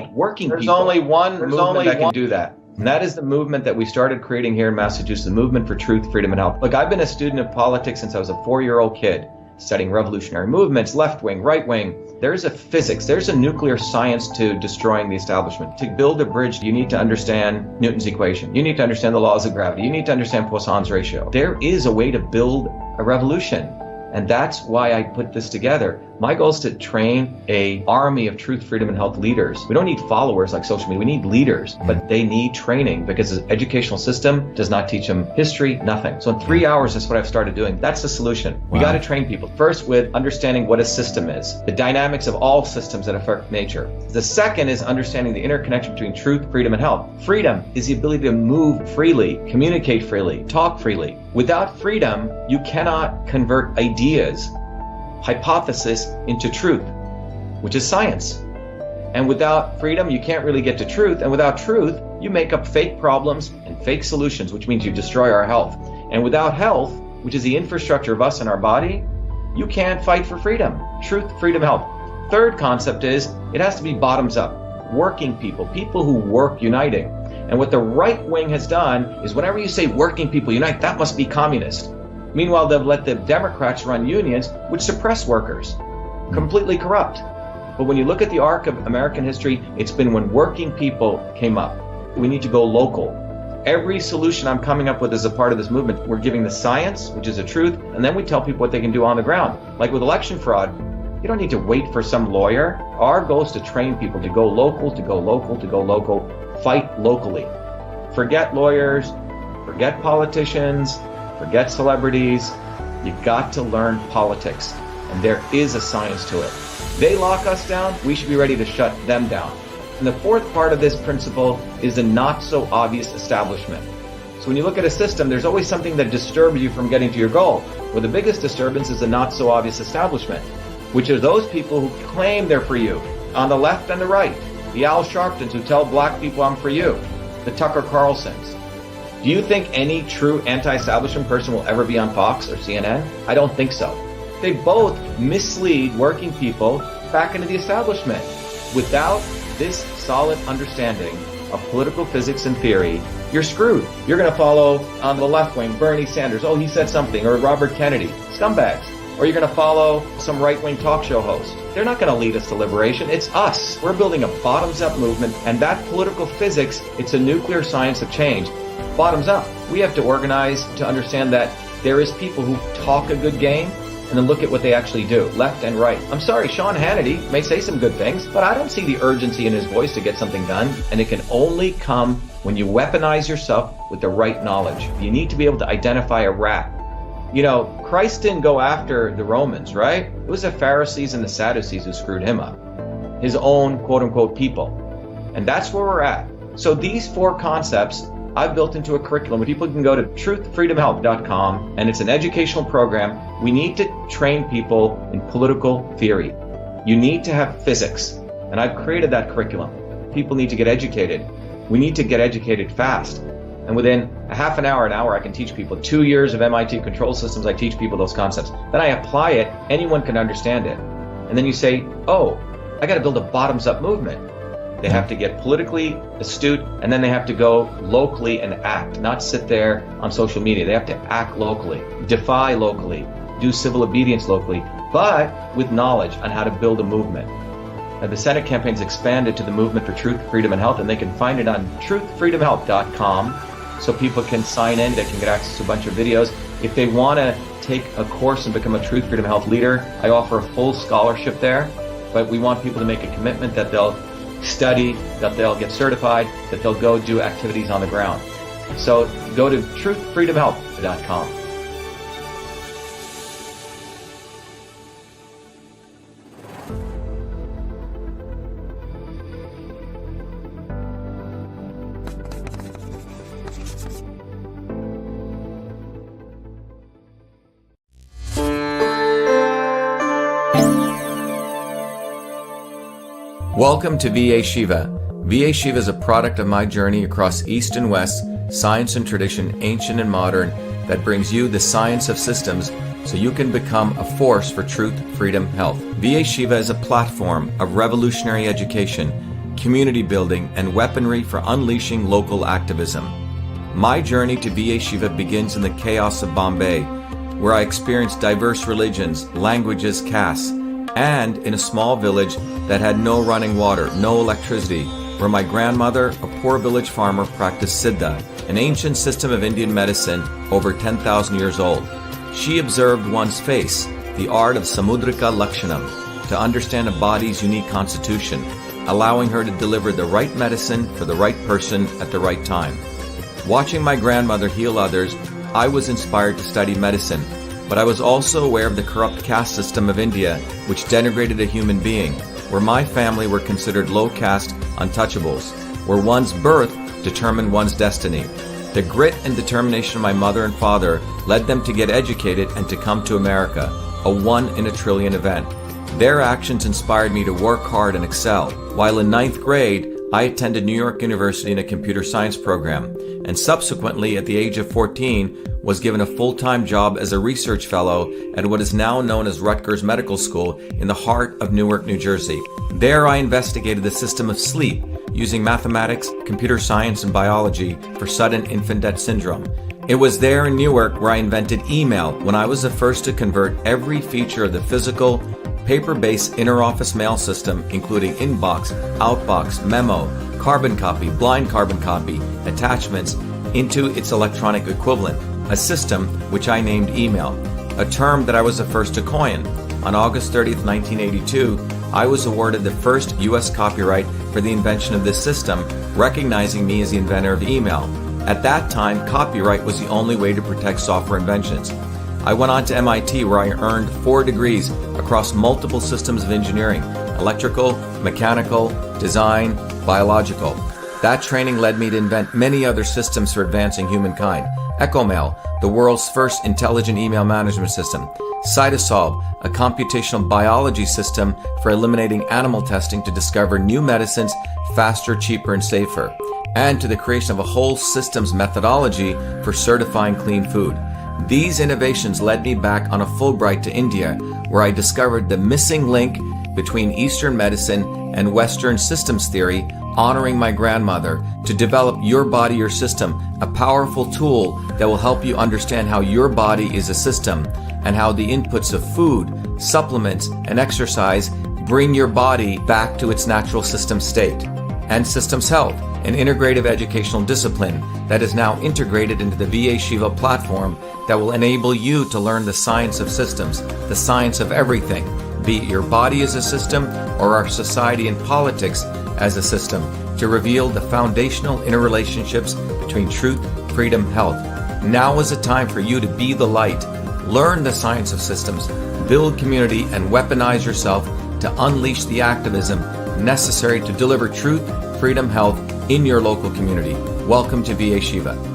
[SPEAKER 5] working people. There's only one movement that can do that. And that is the movement that we started creating here in Massachusetts, the movement for truth, freedom, and health. Look, I've been a student of politics since I was a 4-year-old kid, studying revolutionary movements, left wing, right wing. There's a physics, there's a nuclear science to destroying the establishment. To build a bridge, you need to understand Newton's equation. You need to understand the laws of gravity. You need to understand Poisson's ratio. There is a way to build a revolution. And that's why I put this together. My goal is to train an army of truth, freedom, and health leaders. We don't need followers like social media. We need leaders, but they need training because the educational system does not teach them history, nothing. So in 3 hours, that's what I've started doing. That's the solution. We got to train people. First, with understanding what a system is, the dynamics of all systems that affect nature. The second is understanding the interconnection between truth, freedom, and health. Freedom is the ability to move freely, communicate freely, talk freely. Without freedom, you cannot convert ideas, hypothesis into truth, which is science. And without freedom, you can't really get to truth. And without truth, you make up fake problems and fake solutions, which means you destroy our health. And without health, which is the infrastructure of us and our body, you can't fight for freedom. Truth, freedom, health. Third concept is it has to be bottoms up. Working people, people who work uniting. And what the right wing has done is whenever you say working people unite, that must be communist. Meanwhile, they've let the Democrats run unions, which suppress workers. Completely corrupt. But when you look at the arc of American history, it's been when working people came up. We need to go local. Every solution I'm coming up with as a part of this movement, we're giving the science, which is the truth, and then we tell people what they can do on the ground. Like with election fraud, you don't need to wait for some lawyer. Our goal is to train people to go local, to go local, to go local, fight locally. Forget lawyers, forget politicians, forget celebrities. You got to learn politics, and there is a science to it. They lock us down, we should be ready to shut them down. And the fourth part of this principle is the not so obvious establishment. So when you look at a system, there's always something that disturbs you from getting to your goal. Well, the biggest disturbance is the not so obvious establishment, which are those people who claim they're for you, on the left and the right. The Al Sharptons who tell black people I'm for you. The Tucker Carlsons. Do you think any true anti-establishment person will ever be on Fox or CNN? I don't think so. They both mislead working people back into the establishment. Without this solid understanding of political physics and theory, you're screwed. You're going to follow on the left wing Bernie Sanders. Oh, he said something. Or Robert Kennedy. Scumbags. Or you're going to follow some right-wing talk show host. They're not going to lead us to liberation. It's us. We're building a bottoms-up movement, and that political physics, it's a nuclear science of change. Bottoms up. We have to organize to understand that there is people who talk a good game and then look at what they actually do, left and right. I'm sorry, Sean Hannity may say some good things, but I don't see the urgency in his voice to get something done, and it can only come when you weaponize yourself with the right knowledge. You need to be able to identify a rat. You know, Christ didn't go after the Romans, right? It was the Pharisees and the Sadducees who screwed him up. His own quote-unquote people. And that's where we're at. So these four concepts I've built into a curriculum where people can go to truthfreedomhealth.com, and it's an educational program. We need to train people in political theory. You need to have physics, and I've created that curriculum. People need to get educated. We need to get educated fast. And within a half an hour, I can teach people. 2 years of MIT control systems, I teach people those concepts. Then I apply it, anyone can understand it. And then you say, oh, I got to build a bottoms-up movement. They have to get politically astute, and then they have to go locally and act, not sit there on social media. They have to act locally, defy locally, do civil obedience locally, but with knowledge on how to build a movement. Now, the Senate campaign's expanded to the movement for truth, freedom, and health, and they can find it on truthfreedomhealth.com, so people can sign in, they can get access to a bunch of videos. If they want to take a course and become a truth, freedom, health leader, I offer a full scholarship there, but we want people to make a commitment that they'll study, that they'll get certified, that they'll go do activities on the ground. So go to truthfreedomhealth.com.
[SPEAKER 6] Welcome to VA Shiva, VA Shiva is a product of my journey across East and West, science and tradition, ancient and modern, that brings you the science of systems so you can become a force for truth, freedom, health. VA Shiva is a platform of revolutionary education, community building, and weaponry for unleashing local activism. My journey to VA Shiva begins in the chaos of Bombay, where I experienced diverse religions, languages, castes, and in a small village that had no running water, no electricity, where my grandmother, a poor village farmer, practiced Siddha, an ancient system of Indian medicine over 10,000 years old. She observed one's face, the art of Samudrika Lakshanam, to understand a body's unique constitution, allowing her to deliver the right medicine for the right person at the right time. Watching my grandmother heal others, I was inspired to study medicine, but I was also aware of the corrupt caste system of India, which denigrated a human being, where my family were considered low caste untouchables, where one's birth determined one's destiny. The grit and determination of my mother and father led them to get educated and to come to America, a 1 in a trillion event. Their actions inspired me to work hard and excel. While in 9th grade, I attended New York University in a computer science program, and subsequently, at the age of 14, was given a full-time job as a research fellow at what is now known as Rutgers Medical School in the heart of Newark, New Jersey. There I investigated the system of sleep using mathematics, computer science, and biology for sudden infant death syndrome. It was there in Newark where I invented email, when I was the first to convert every feature of the physical, paper-based inter-office mail system, including inbox, outbox, memo, carbon copy, blind carbon copy, attachments, into its electronic equivalent, a system which I named email, a term that I was the first to coin. On August 30th, 1982, I was awarded the first U.S. copyright for the invention of this system, recognizing me as the inventor of email. At that time, copyright was the only way to protect software inventions. I went on to MIT, where I earned 4 degrees across multiple systems of engineering: electrical, mechanical, design, biological. That training led me to invent many other systems for advancing humankind. EchoMail, the world's first intelligent email management system. Cytosolve, a computational biology system for eliminating animal testing to discover new medicines faster, cheaper, and safer. And to the creation of a whole systems methodology for certifying clean food. These innovations led me back on a Fulbright to India, where I discovered the missing link between Eastern medicine and Western systems theory, honoring my grandmother, to develop Your Body, Your System, a powerful tool that will help you understand how your body is a system and how the inputs of food, supplements, and exercise bring your body back to its natural system state. And Systems Health, an integrative educational discipline that is now integrated into the VA Shiva platform that will enable you to learn the science of systems, the science of everything, be it your body as a system or our society and politics as a system, to reveal the foundational interrelationships between truth, freedom, health. Now is the time for you to be the light, learn the science of systems, build community, and weaponize yourself to unleash the activism necessary to deliver truth, freedom, health in your local community. Welcome to VA Shiva.